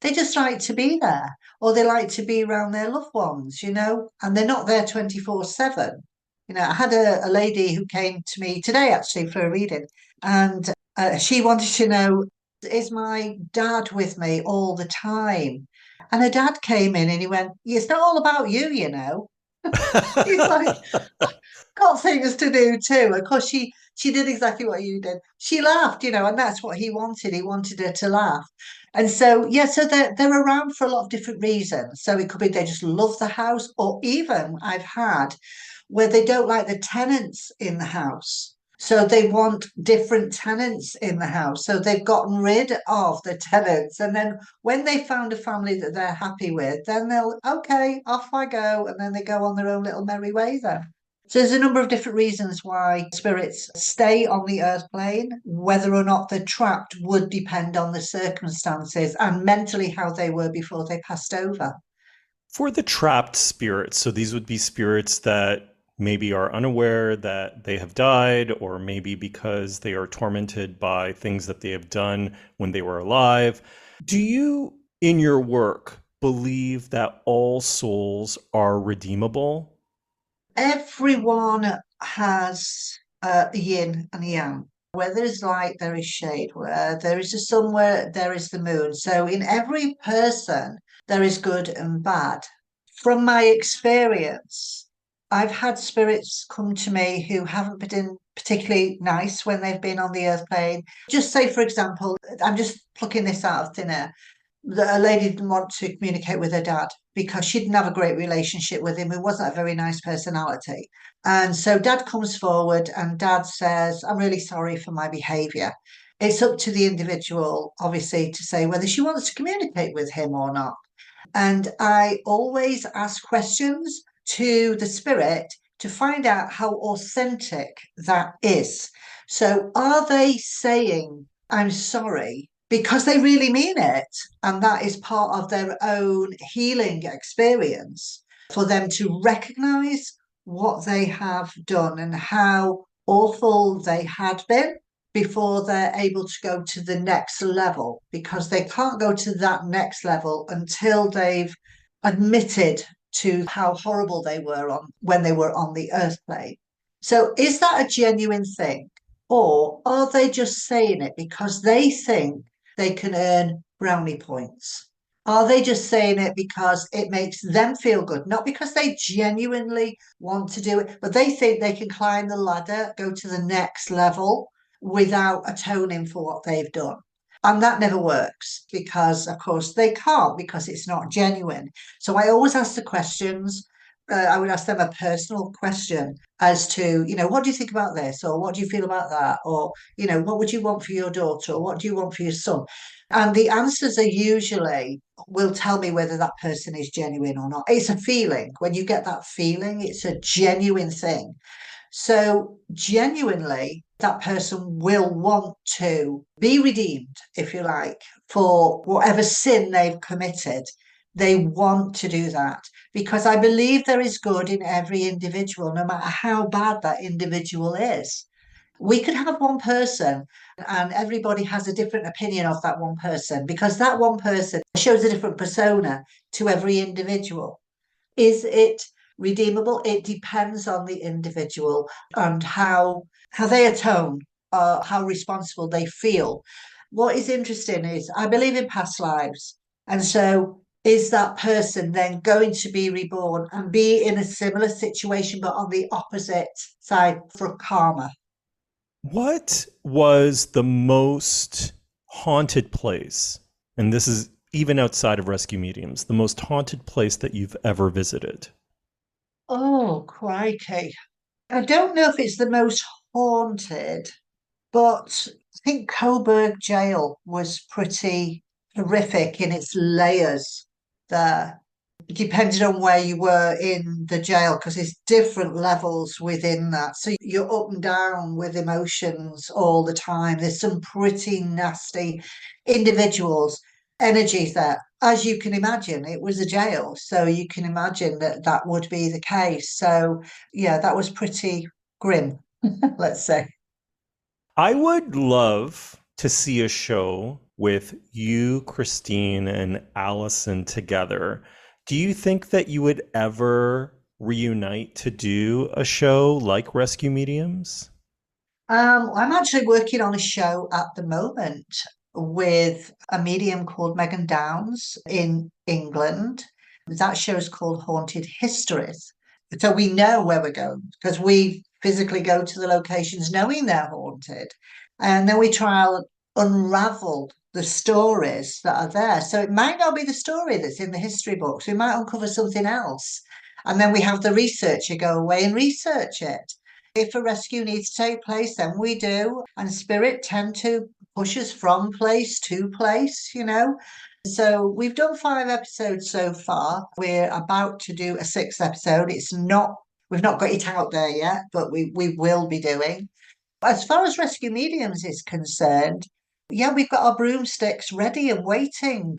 They just like to be there or they like to be around their loved ones, and they're not there 24/7. I had a lady who came to me today actually for a reading, and she wanted to know, is my dad with me all the time? And her dad came in and he went, it's not all about you. He's like, got things to do too. Of course, she did exactly what you did. She laughed, and that's what he wanted. He wanted her to laugh. And so, yeah, so they're around for a lot of different reasons. So it could be they just love the house, or even I've had where they don't like the tenants in the house. So they want different tenants in the house. So they've gotten rid of the tenants. And then when they found a family that they're happy with, then they'll, okay, off I go. And then they go on their own little merry way then. So there's a number of different reasons why spirits stay on the earth plane. Whether or not they're trapped would depend on the circumstances and mentally how they were before they passed over. For the trapped spirits, so these would be spirits that maybe are unaware that they have died, or maybe because they are tormented by things that they have done when they were alive. Do you, in your work, believe that all souls are redeemable? Everyone has a yin and a yang. Where there is light, there is shade. Where there is the sun, where there is the moon. So in every person, there is good and bad. From my experience, I've had spirits come to me who haven't been particularly nice when they've been on the earth plane. Just say, for example, I'm just plucking this out of thin air, that a lady didn't want to communicate with her dad because she didn't have a great relationship with him. He wasn't a very nice personality. And so dad comes forward and dad says, I'm really sorry for my behavior. It's up to the individual, obviously, to say whether she wants to communicate with him or not. And I always ask questions to the spirit to find out how authentic that is. So, are they saying, I'm sorry, because they really mean it? And that is part of their own healing experience for them to recognize what they have done and how awful they had been before they're able to go to the next level, because they can't go to that next level until they've admitted to how horrible they were on when they were on the earth plane. So is that a genuine thing? Or are they just saying it because they think they can earn brownie points? Are they just saying it because it makes them feel good? Not because they genuinely want to do it, but they think they can climb the ladder, go to the next level without atoning for what they've done. And that never works because, of course, they can't because it's not genuine. So I always ask the questions. I would ask them a personal question as to, what do you think about this? Or what do you feel about that? Or, what would you want for your daughter? Or what do you want for your son? And the answers are usually will tell me whether that person is genuine or not. It's a feeling. When you get that feeling, it's a genuine thing. So, genuinely, that person will want to be redeemed, if you like, for whatever sin they've committed. They want to do that because I believe there is good in every individual, no matter how bad that individual is. We could have one person and everybody has a different opinion of that one person because that one person shows a different persona to every individual. Is it redeemable? It depends on the individual and how they atone, how responsible they feel. What is interesting is I believe in past lives. And so is that person then going to be reborn and be in a similar situation, but on the opposite side for karma? What was the most haunted place? And this is even outside of rescue mediums, the most haunted place that you've ever visited? Oh, crikey. I don't know if it's the most haunted, but I think Coburg Jail was pretty horrific in its layers there. It depended on where you were in the jail because there's different levels within that. So you're up and down with emotions all the time. There's some pretty nasty individuals, energies there. As you can imagine, it was a jail. So you can imagine that that would be the case. So, yeah, that was pretty grim, let's say. I would love to see a show with you, Christine, and Allison together. Do you think that you would ever reunite to do a show like Rescue Mediums? I'm actually working on a show at the moment with a medium called Megan Downs in England. That show is called Haunted Histories. So we know where we're going because we physically go to the locations knowing they're haunted. And then we try and unravel the stories that are there. So it might not be the story that's in the history books. We might uncover something else. And then we have the researcher go away and research it. If a rescue needs to take place, then we do. And spirit tend to push us from place to place. So we've done 5 episodes so far. We're about to do a sixth episode. We've not got it out there yet, but we will be doing. As far as rescue mediums is concerned, yeah, we've got our broomsticks ready and waiting.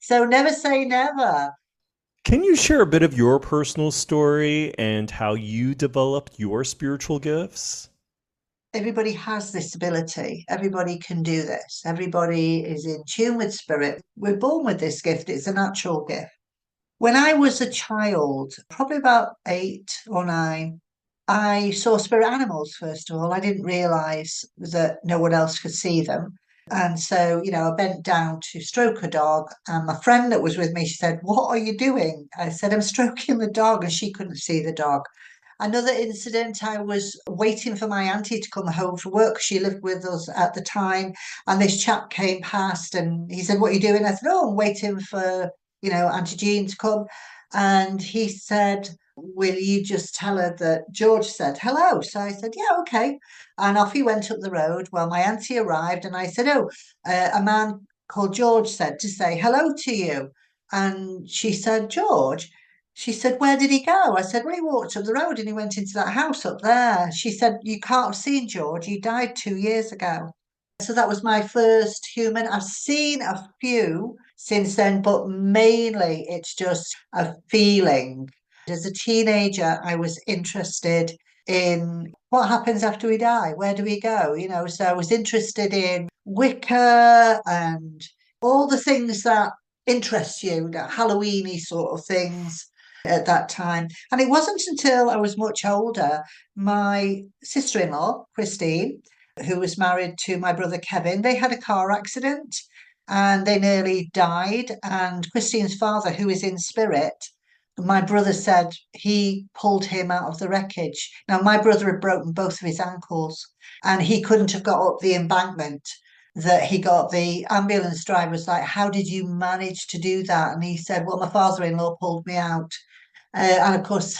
So never say never. Can you share a bit of your personal story and how you developed your spiritual gifts? Everybody has this ability. Everybody can do this. Everybody is in tune with spirit. We're born with this gift. It's a natural gift. When I was a child, probably about 8 or 9, I saw spirit animals, first of all. I didn't realize that no one else could see them. And so, I bent down to stroke a dog. And my friend that was with me, she said, "What are you doing?" I said, "I'm stroking the dog." And she couldn't see the dog. Another incident, I was waiting for my auntie to come home from work. She lived with us at the time. And this chap came past and he said, "What are you doing?" I said, "Oh, I'm waiting for, Auntie Jean to come." And he said, "Will you just tell her that George said hello?" So I said, "Yeah, okay." And off he went up the road. Well, my auntie arrived and I said, "Oh, a man called George said to say hello to you." And she said, "George?" She said, "Where did he go?" I said, "Well, he walked up the road and he went into that house up there." She said, "You can't have seen George. He died 2 years ago." So that was my first human. I've seen a few since then, but mainly it's just a feeling. As a teenager, I was interested in what happens after we die. Where do we go? So I was interested in Wicca and all the things that interest you, the Halloweeny sort of things at that time. And it wasn't until I was much older, my sister-in-law, Christine, who was married to my brother Kevin, they had a car accident and they nearly died. And Christine's father, who is in spirit, my brother said he pulled him out of the wreckage. Now, my brother had broken both of his ankles and he couldn't have got up the embankment that he got. The ambulance driver was like, "How did you manage to do that?" And he said, "Well, my father-in-law pulled me out." And of course,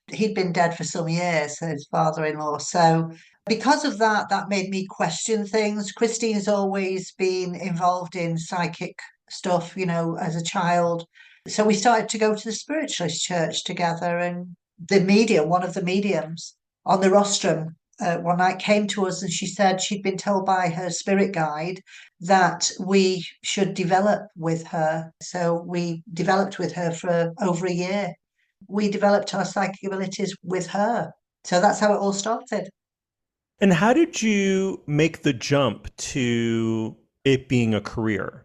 he'd been dead for some years, his father-in-law. So because of that, that made me question things. Christine's always been involved in psychic stuff, as a child. So we started to go to the spiritualist church together, and one of the mediums on the rostrum, one night came to us and she said she'd been told by her spirit guide that we should develop with her. So we developed with her for over a year. We developed our psychic abilities with her. So that's how it all started. And how did you make the jump to it being a career?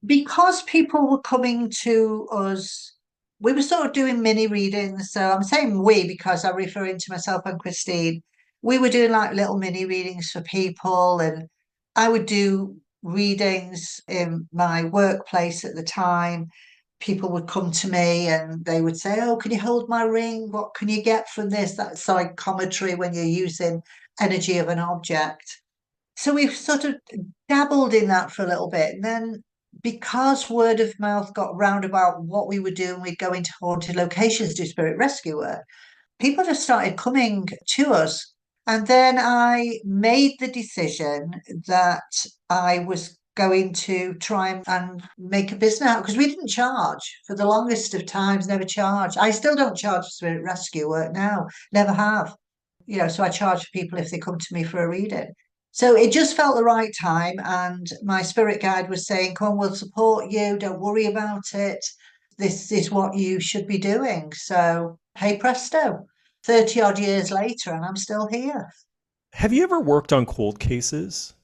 Because people were coming to us, we were sort of doing mini readings. So I'm saying we because I'm referring to myself and Christine. We were doing like little mini readings for people, and I would do readings in my workplace at the time. People would come to me and they would say, "Oh, can you hold my ring? What can you get from this?" That's psychometry when you're using energy of an object. So we've sort of dabbled in that for a little bit. And then because word of mouth got round about what we were doing, we'd go into haunted locations, do spirit rescue work. People just started coming to us. And then I made the decision that I was going to try and make a business out because we didn't charge for the longest of times, never charged. I still don't charge for spirit rescue work now, never have. So I charge people if they come to me for a reading. So it just felt the right time. And my spirit guide was saying, "Come, we'll support you. Don't worry about it. This is what you should be doing." So, hey presto, 30 odd years later, and I'm still here. Have you ever worked on cold cases?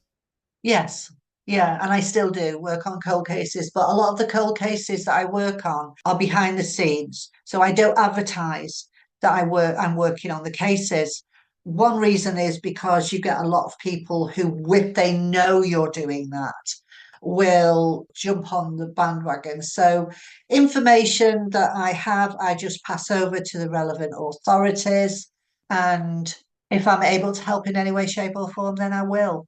Yes. Yeah, and I still do work on cold cases, but a lot of the cold cases that I work on are behind the scenes. So I don't advertise that I'm working on the cases. One reason is because you get a lot of people who, if they know you're doing that, will jump on the bandwagon. So information that I have, I just pass over to the relevant authorities. And if I'm able to help in any way, shape, or form, then I will.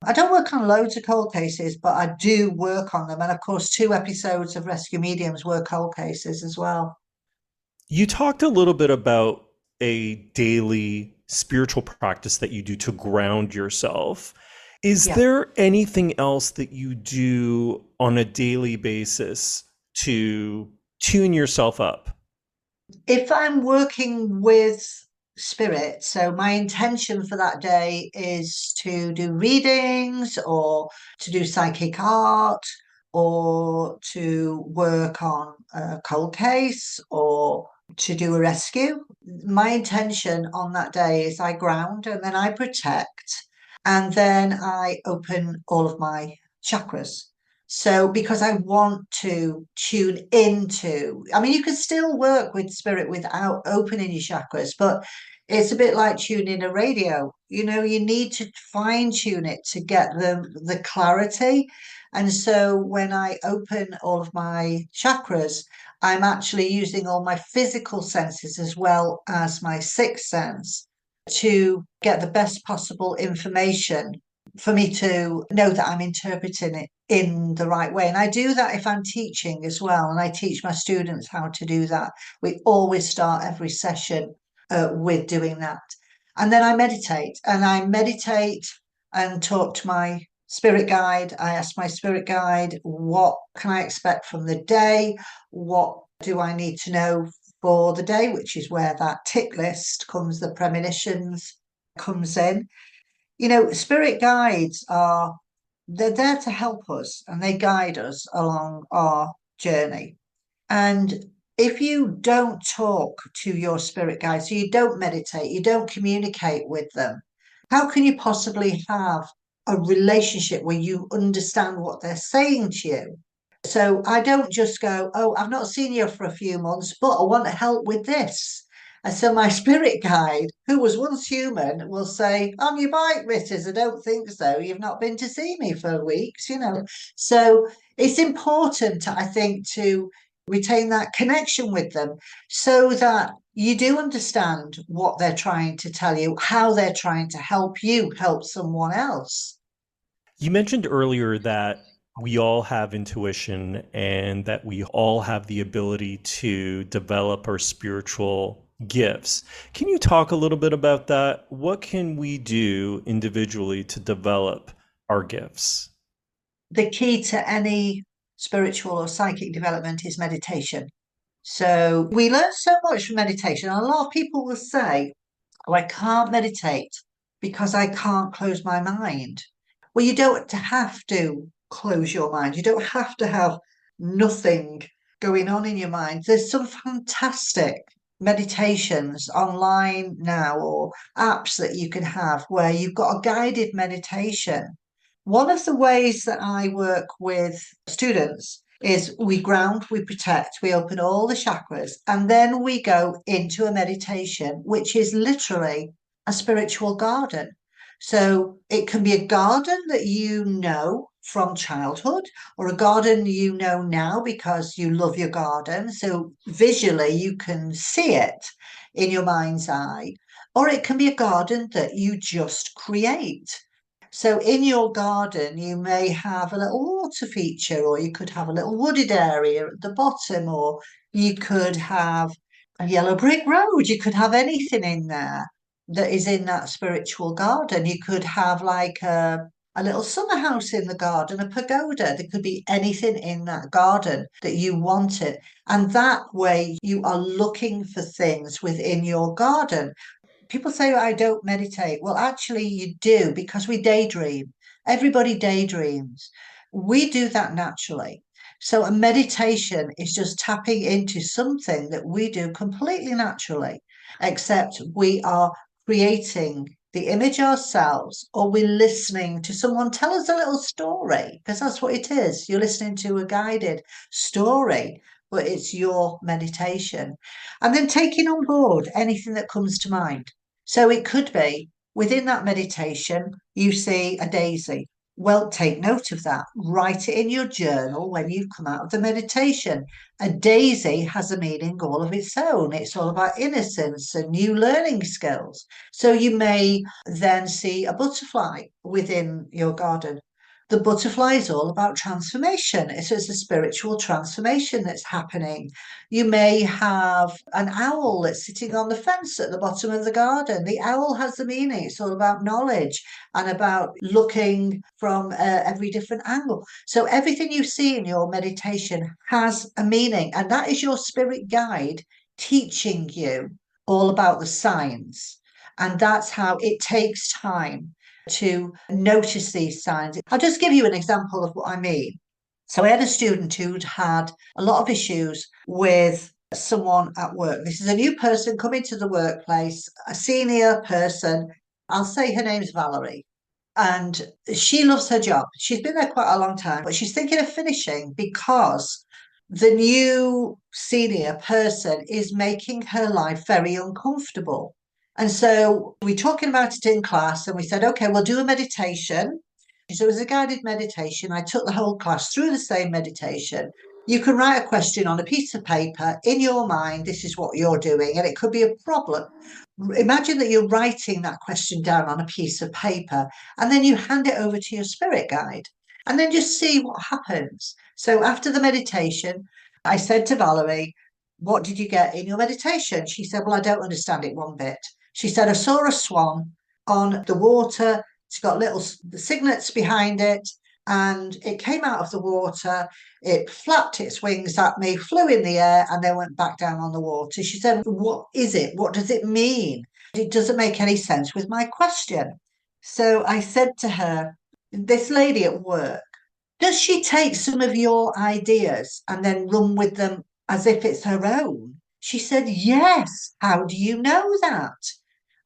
I don't work on loads of cold cases, but I do work on them. And of course, 2 episodes of Rescue Mediums were cold cases as well. You talked a little bit about a daily spiritual practice that you do to ground yourself. Is Yeah. there anything else that you do on a daily basis to tune yourself up? If I'm working with spirit, so my intention for that day is to do readings or to do psychic art or to work on a cold case or to do a rescue. My intention on that day is I ground and then I protect and then I open all of my chakras. So, because I want to tune into, I mean, you can still work with spirit without opening your chakras, but It's a bit like tuning a radio. You need to fine tune it to get the clarity. And so when I open all of my chakras, I'm actually using all my physical senses as well as my sixth sense to get the best possible information for me to know that I'm interpreting it in the right way. And I do that if I'm teaching as well. And I teach my students how to do that. We always start every session with doing that. And then I meditate and talk to my spirit guide. I ask my spirit guide, what can I expect from the day? What do I need to know for the day? Which is where that tick list comes, the premonitions comes in. Spirit guides they're there to help us and they guide us along our journey. And if you don't talk to your spirit guides, so you don't meditate, you don't communicate with them, how can you possibly have a relationship where you understand what they're saying to you? So I don't just go, oh, I've not seen you for a few months, but I want help with this. And so my spirit guide, who was once human, will say, on your bike, Mrs. I don't think so. You've not been to see me for weeks. So it's important, I think, to retain that connection with them so that you do understand what they're trying to tell you, how they're trying to help you help someone else. You mentioned earlier that we all have intuition and that we all have the ability to develop our spiritual gifts. Can you talk a little bit about that? What can we do individually to develop our gifts? The key to any spiritual or psychic development is meditation. So we learn so much from meditation. And a lot of people will say, oh, I can't meditate because I can't close my mind. Well, you don't have to close your mind. You don't have to have nothing going on in your mind. There's some fantastic meditations online now or apps that you can have where you've got a guided meditation. One of the ways that I work with students is we ground, we protect, we open all the chakras, and then we go into a meditation, which is literally a spiritual garden. So it can be a garden that you know from childhood, or a garden you know now because you love your garden. So visually, you can see it in your mind's eye, or it can be a garden that you just create. So in your garden, you may have a little water feature, or you could have a little wooded area at the bottom, or you could have a yellow brick road. You could have anything in there that is in that spiritual garden. You could have like a little summer house in the garden, a pagoda. There could be anything in that garden that you wanted. And that way you are looking for things within your garden. People say I don't meditate. Well, actually, you do because we daydream. Everybody daydreams. We do that naturally. So, a meditation is just tapping into something that we do completely naturally, except we are creating the image ourselves or we're listening to someone tell us a little story because that's what it is. You're listening to a guided story, but it's your meditation. And then taking on board anything that comes to mind. So it could be within that meditation, you see a daisy. Well, take note of that. Write it in your journal when you come out of the meditation. A daisy has a meaning all of its own. It's all about innocence and new learning skills. So you may then see a butterfly within your garden. The butterfly is all about transformation. It's a spiritual transformation that's happening. You may have an owl that's sitting on the fence at the bottom of the garden. The owl has the meaning. It's all about knowledge and about looking from every different angle. So everything you see in your meditation has a meaning, and that is your spirit guide teaching you all about the signs. And that's how it takes time to notice these signs. I'll just give you an example of what I mean. So I had a student who'd had a lot of issues with someone at work. This is a new person coming to the workplace, a senior person. I'll say her name's Valerie. And she loves her job. She's been there quite a long time, but she's thinking of finishing because the new senior person is making her life very uncomfortable. And so we were talking about it in class and we said, okay, we'll do a meditation. So it was a guided meditation. I took the whole class through the same meditation. You can write a question on a piece of paper in your mind. This is what you're doing, and it could be a problem. Imagine that you're writing that question down on a piece of paper, and then you hand it over to your spirit guide, and then just see what happens. So after the meditation, I said to Valerie, what did you get in your meditation? She said, well, I don't understand it one bit. She said, I saw a swan on the water. It's got little cygnets behind it, and it came out of the water. It flapped its wings at me, flew in the air, and then went back down on the water. She said, what is it? What does it mean? It doesn't make any sense with my question. So I said to her, this lady at work, does she take some of your ideas and then run with them as if it's her own? She said, yes. How do you know that?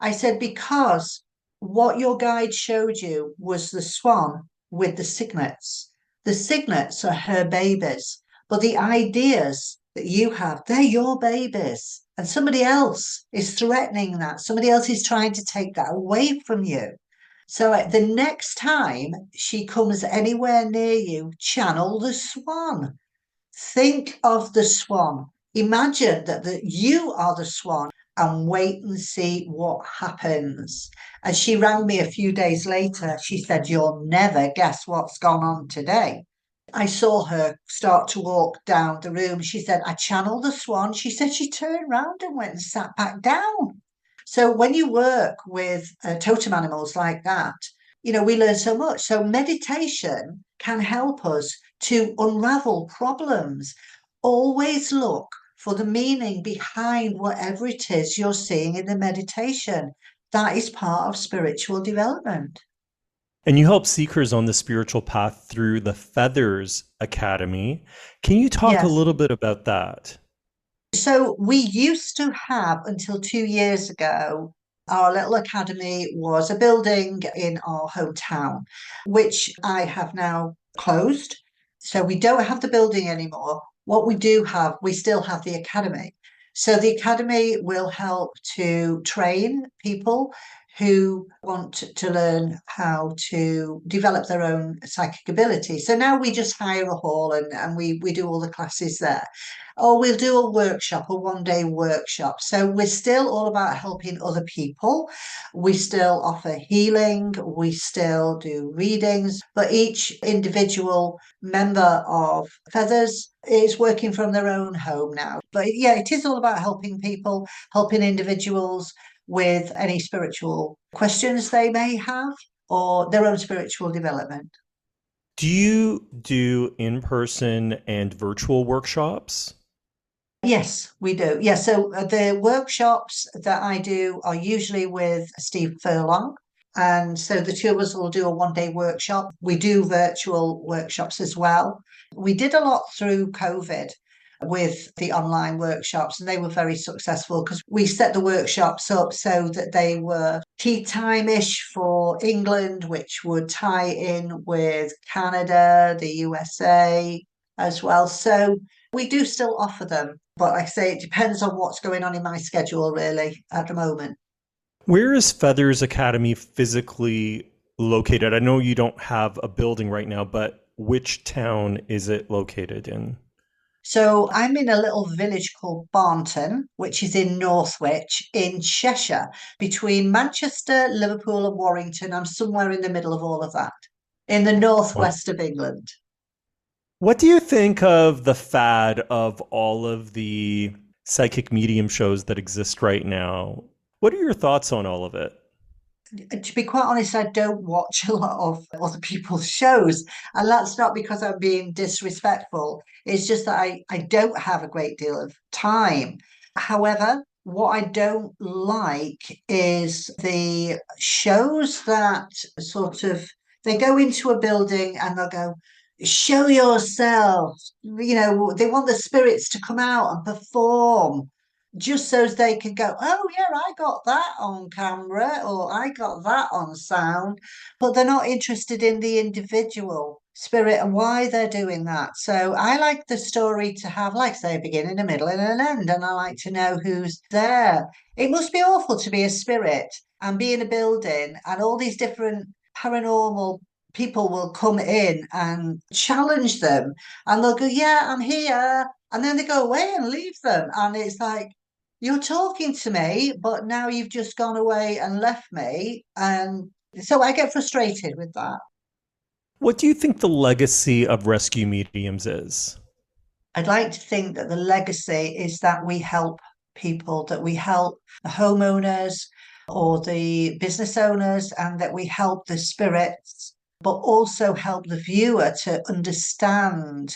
I said, because what your guide showed you was the swan with the cygnets. The cygnets are her babies, but the ideas that you have, they're your babies. And somebody else is threatening that. Somebody else is trying to take that away from you. So the next time she comes anywhere near you, channel the swan. Think of the swan. Imagine that you are the swan and wait and see what happens. And she rang me a few days later. She said, you'll never guess what's gone on today. I saw her start to walk down the room. She said, I channeled the swan. She said she turned round and went and sat back down. So when you work with totem animals like that, we learn so much. So meditation can help us to unravel problems. Always look for the meaning behind whatever it is you're seeing in the meditation. That is part of spiritual development. And you help seekers on the spiritual path through the Feathers Academy. Can you talk a Yes. little bit about that? So we used to have, until 2 years ago, our little academy was a building in our hometown, which I have now closed. So we don't have the building anymore. What we do have, we still have the academy. So the academy will help to train people who want to learn how to develop their own psychic ability. So now we just hire a hall and we do all the classes there. Or we'll do a workshop, a 1 day workshop. So we're still all about helping other people. We still offer healing, we still do readings, but each individual member of Feathers is working from their own home now. But yeah, it is all about helping people, helping individuals with any spiritual questions they may have or their own spiritual development. Do you do in-person and virtual workshops? Yes, we do. Yeah, so the workshops that I do are usually with Steve Furlong. And so the two of us will do a 1 day workshop. We do virtual workshops as well. We did a lot through COVID with the online workshops, and they were very successful because we set the workshops up so that they were tea time-ish for England, which would tie in with Canada, the USA as well. So we do still offer them, but like I say, it depends on what's going on in my schedule really at the moment. Where is Feathers Academy physically located? I know you don't have a building right now, but which town is it located in? So I'm in a little village called Barnton, which is in Northwich in Cheshire, between Manchester, Liverpool, and Warrington. I'm somewhere in the middle of all of that, in the Well, northwest of England. what do you think of the fad of all of the psychic medium shows that exist right now? What are your thoughts on all of it? To be quite honest, I don't watch a lot of other people's shows. And that's not because I'm being disrespectful. It's just that I don't have a great deal of time. However, what I don't like is the shows that sort of they go into a building and they'll go, show yourself. They want the spirits to come out and perform just so as they can go, oh, yeah, I got that on camera or I got that on sound. But they're not interested in the individual. spirit and why they're doing that. So I like the story to have, like, say, a beginning, a middle, and an end. And I like to know who's there. It must be awful to be a spirit and be in a building, and all these different paranormal people will come in and challenge them. And they'll go, yeah, I'm here. And then they go away and leave them. And it's like, you're talking to me, but now you've just gone away and left me. And so I get frustrated with that. What do you think the legacy of rescue mediums is? I'd like to think that the legacy is that we help people, that we help the homeowners or the business owners, and that we help the spirits, but also help the viewer to understand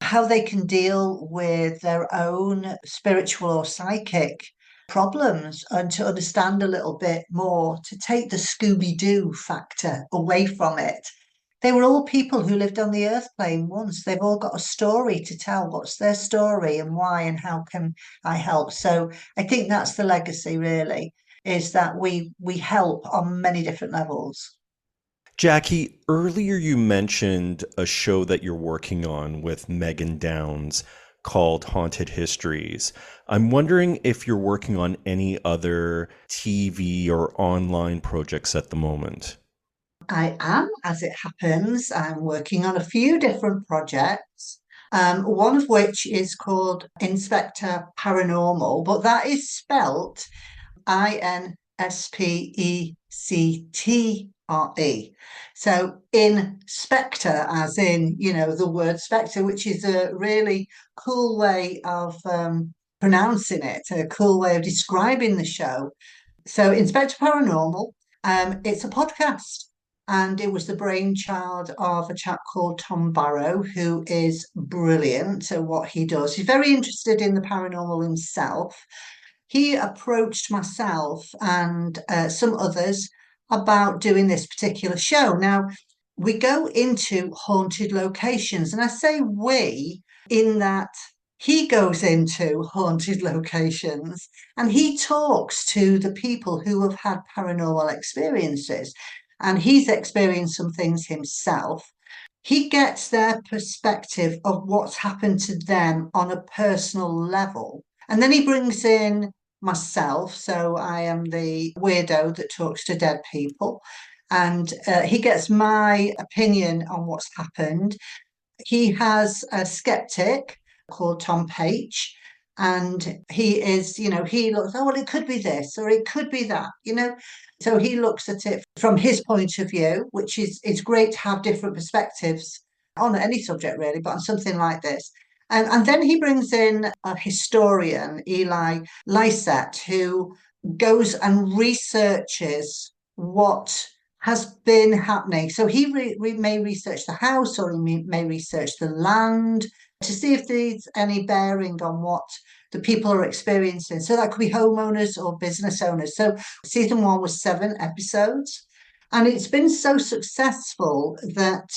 how they can deal with their own spiritual or psychic problems, and to understand a little bit more, to take the Scooby Doo factor away from it. They were all people who lived on the earth plane once. They've all got a story to tell. What's their story and why, and how can I help? So I think that's the legacy, really, is that we help on many different levels. Jackie, earlier you mentioned a show that you're working on with Megan Downs called Haunted Histories. I'm wondering if you're working on any other TV or online projects at the moment. I am, as it happens. I'm working on a few different projects. One of which is called Inspector Paranormal, but that is spelt INSPECTRE. So inspector, as in, the word spectre, which is a really cool way of pronouncing it, a cool way of describing the show. So Inspector Paranormal, it's a podcast. And it was the brainchild of a chap called Tom Barrow, who is brilliant at what he does. He's very interested in the paranormal himself. He approached myself and some others about doing this particular show. Now, we go into haunted locations, and I say we in that he goes into haunted locations and he talks to the people who have had paranormal experiences. And he's experienced some things himself. He gets their perspective of what's happened to them on a personal level. And then he brings in myself. So I am the weirdo that talks to dead people. And he gets my opinion on what's happened. He has a skeptic called Tom Page. And he is, he looks, oh, well, it could be this or it could be that. So he looks at it from his point of view, which is it's great to have different perspectives on any subject, really, but on something like this. And then he brings in a historian, Eli Lysett, who goes and researches what has been happening. So he may research the house, or he may research the land to see if there's any bearing on what the people are experiencing. So that could be homeowners or business owners. So season one was 7 episodes. And it's been so successful that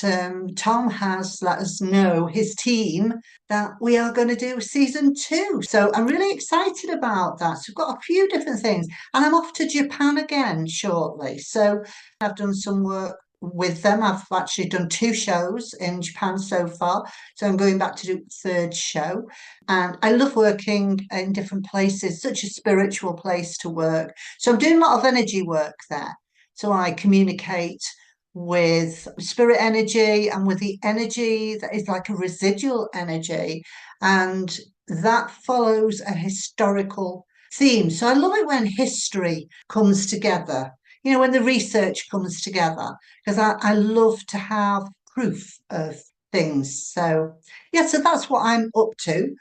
Tom has let us know, his team, that we are going to do season 2. So I'm really excited about that. So we've got a few different things. And I'm off to Japan again shortly. So I've done some work with them. I've actually done 2 shows in Japan so far. So I'm going back to do the 3rd show. And I love working in different places, such a spiritual place to work. So I'm doing a lot of energy work there. So I communicate with spirit energy and with the energy that is like a residual energy. And that follows a historical theme. So I love it when history comes together, when the research comes together, because I love to have proof of things. So, yeah, so that's what I'm up to.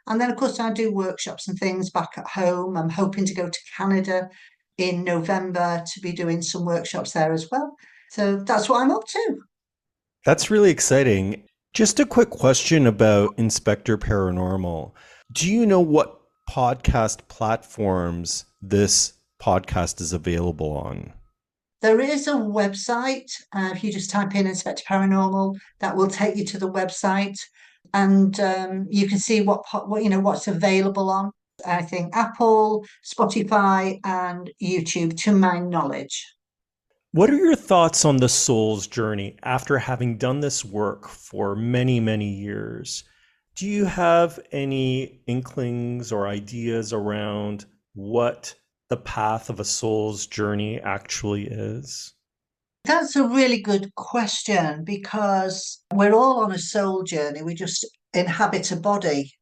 And then, of course, I do workshops and things back at home. I'm hoping to go to Canada in November to be doing some workshops there as well. So that's what I'm up to. That's really exciting. Just a quick question about Inspector Paranormal. Do you know what podcast platforms this podcast is available on? There is a website. If you just type in Inspector Paranormal, that will take you to the website, and you can see what's available on. I think Apple, Spotify, and YouTube, to my knowledge. What are your thoughts on the soul's journey after having done this work for many, many years? Do you have any inklings or ideas around what the path of a soul's journey actually is? That's a really good question because we're all on a soul journey. We just inhabit a body,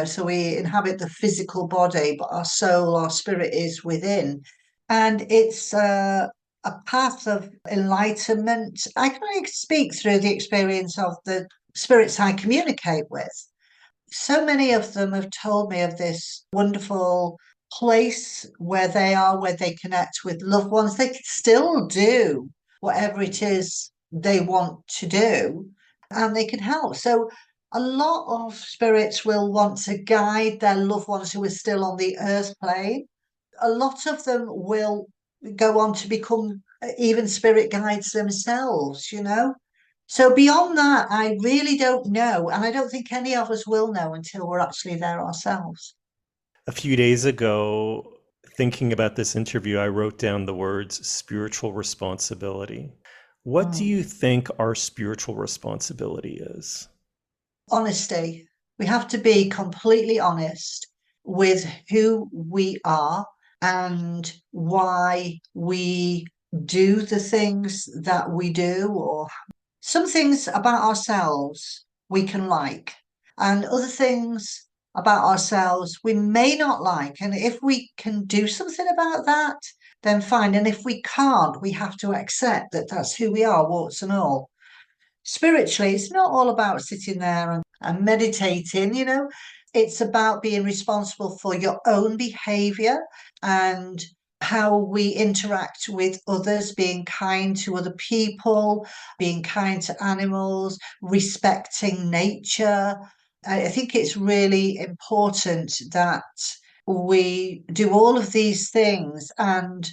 so we inhabit the physical body, but our soul, our spirit is within. And it's a path of enlightenment. I can only speak through the experience of the spirits I communicate with. So many of them have told me of this wonderful place where they are, where they connect with loved ones. They can still do whatever it is they want to do, and they can help. So, a lot of spirits will want to guide their loved ones who are still on the earth plane. A lot of them will go on to become even spirit guides themselves. So beyond that, I really don't know. And I don't think any of us will know until we're actually there ourselves. A few days ago, thinking about this interview, I wrote down the words spiritual responsibility. What do Mm. you think our spiritual responsibility is? Honesty. We have to be completely honest with who we are and why we do the things that we do, or some things about ourselves we can like, and other things about ourselves we may not like. And if we can do something about that, then fine. And if we can't, we have to accept that that's who we are, warts and all. Spiritually, it's not all about sitting there and meditating. It's about being responsible for your own behavior and how we interact with others, being kind to other people, being kind to animals, respecting nature. I think it's really important that we do all of these things and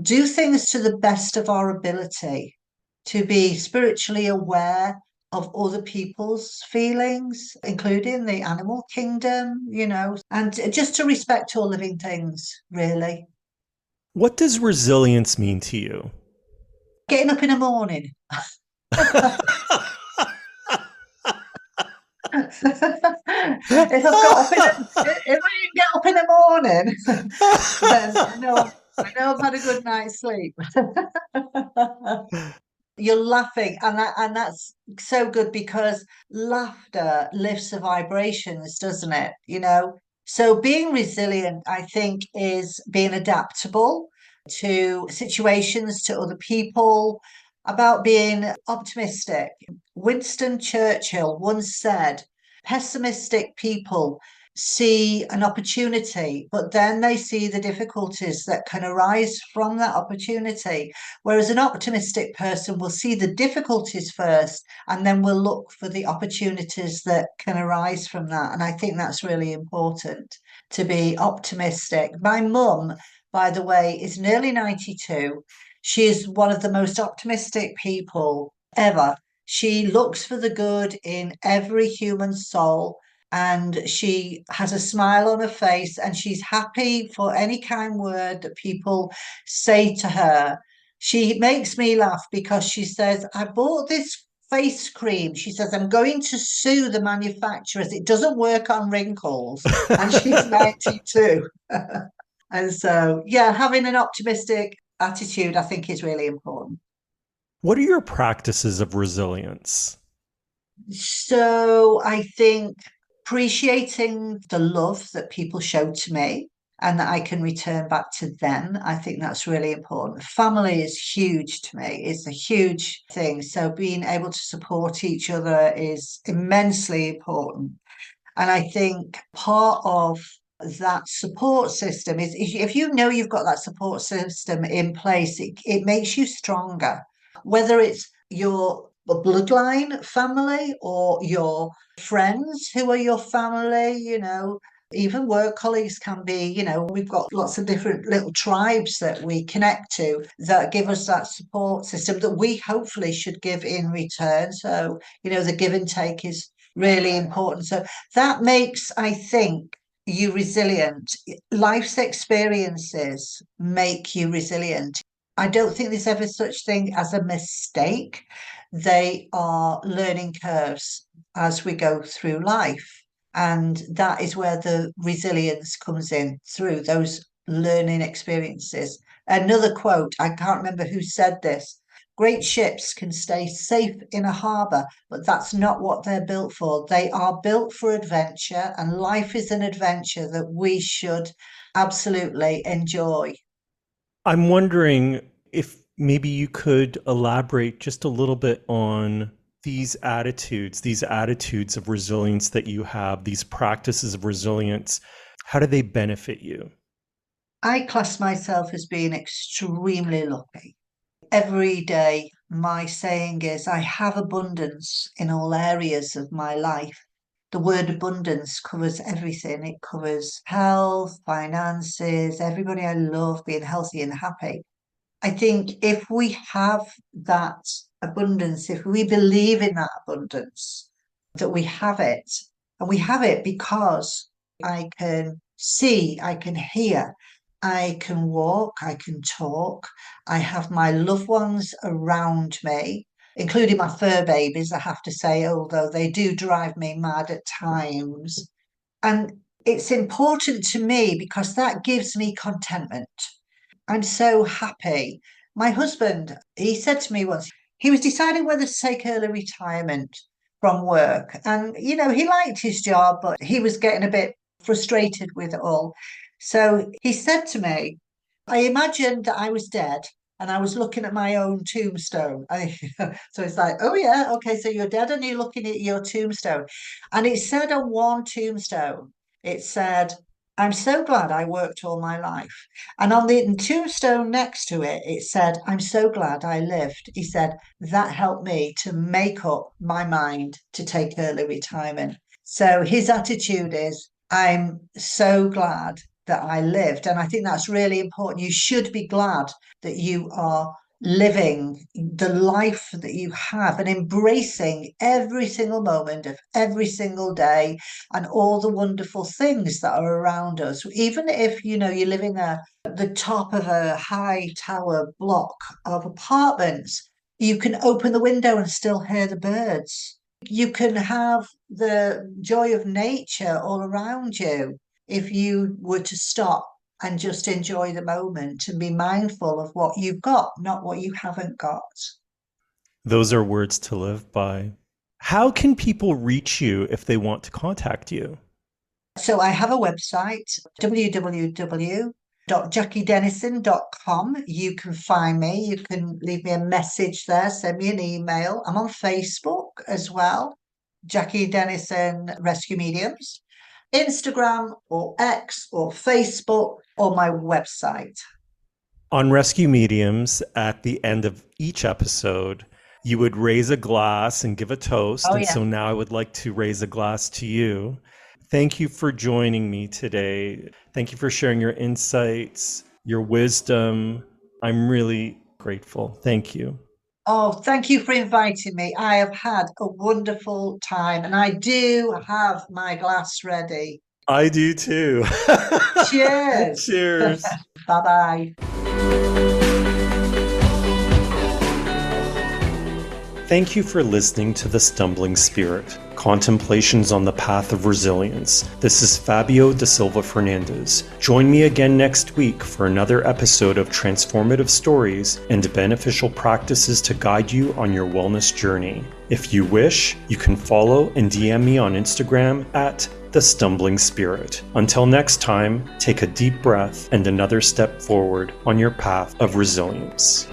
do things to the best of our ability, to be spiritually aware of other people's feelings, including the animal kingdom, and just to respect all living things, really. What does resilience mean to you? Getting up in the morning. If I've got up in if I didn't get up in the morning, then I know I've had a good night's sleep. You're laughing, and that's so good because laughter lifts the vibrations, doesn't it? So being resilient, I think, is being adaptable to situations, to other people, about being optimistic. Winston Churchill once said, pessimistic people see an opportunity, but then they see the difficulties that can arise from that opportunity. Whereas an optimistic person will see the difficulties first and then will look for the opportunities that can arise from that. And I think that's really important, to be optimistic. My mum, by the way, is nearly 92. She is one of the most optimistic people ever. She looks for the good in every human soul, and she has a smile on her face, and she's happy for any kind word that people say to her. She makes me laugh because she says, I bought this face cream. She says, I'm going to sue the manufacturers. It doesn't work on wrinkles. And she's 92. And so, yeah, having an optimistic attitude, I think, is really important. What are your practices of resilience? So I think appreciating the love that people show to me and that I can return back to them, I think that's really important. Family is huge to me, it's a huge thing. So being able to support each other is immensely important. And I think part of that support system is, if you know you've got that support system in place, it makes you stronger. Whether it's your bloodline family or your friends who are your family, even work colleagues can be, we've got lots of different little tribes that we connect to that give us that support system that we hopefully should give in return. So, the give and take is really important. So that makes, I think, you resilient. Life's experiences make you resilient. I don't think there's ever such thing as a mistake. They are learning curves as we go through life. And that is where the resilience comes in through those learning experiences. Another quote, I can't remember who said this. Great ships can stay safe in a harbour, but that's not what they're built for. They are built for adventure, and life is an adventure that we should absolutely enjoy. I'm wondering if maybe you could elaborate just a little bit on these attitudes of resilience that you have, these practices of resilience. How do they benefit you? I class myself as being extremely lucky. Every day, my saying is, I have abundance in all areas of my life. The word abundance covers everything. It covers health, finances, everybody I love being healthy and happy. I think if we have that abundance, if we believe in that abundance, that we have it, and we have it because I can see, I can hear, I can walk, I can talk, I have my loved ones around me, including my fur babies, I have to say, although they do drive me mad at times. And it's important to me because that gives me contentment. I'm so happy. My husband, he said to me once, he was deciding whether to take early retirement from work. And, he liked his job, but he was getting a bit frustrated with it all. So he said to me, I imagined that I was dead and I was looking at my own tombstone. So it's like, oh, yeah, okay, so you're dead and you're looking at your tombstone. And it said on one tombstone, it said, I'm so glad I worked all my life. And on the tombstone next to it, it said, I'm so glad I lived. He said, that helped me to make up my mind to take early retirement. So his attitude is, I'm so glad that I lived. And I think that's really important. You should be glad that you are living the life that you have and embracing every single moment of every single day and all the wonderful things that are around us. Even if you're living at the top of a high tower block of apartments, you can open the window and still hear the birds. You can have the joy of nature all around you if you were to stop and just enjoy the moment and be mindful of what you've got, not what you haven't got. Those are words to live by. How can people reach you if they want to contact you? So I have a website, www.jackiedennison.com. You can find me. You can leave me a message there, send me an email. I'm on Facebook as well, Jackie Dennison Rescue Mediums. Instagram or X or Facebook or my website. On Rescue Mediums, at the end of each episode, you would raise a glass and give a toast. Oh, and yeah. so now I would like to raise a glass to you. Thank you for joining me today. Thank you for sharing your insights, your wisdom. I'm really grateful. Thank you. Oh, thank you for inviting me. I have had a wonderful time and I do have my glass ready. I do too. Cheers. Cheers. Bye-bye. Thank you for listening to The Stumbling Spirit, Contemplations on the Path of Resilience. This is Fabio da Silva Fernandez. Join me again next week for another episode of transformative stories and beneficial practices to guide you on your wellness journey. If you wish, you can follow and DM me on Instagram at The Stumbling Spirit. Until next time, take a deep breath and another step forward on your path of resilience.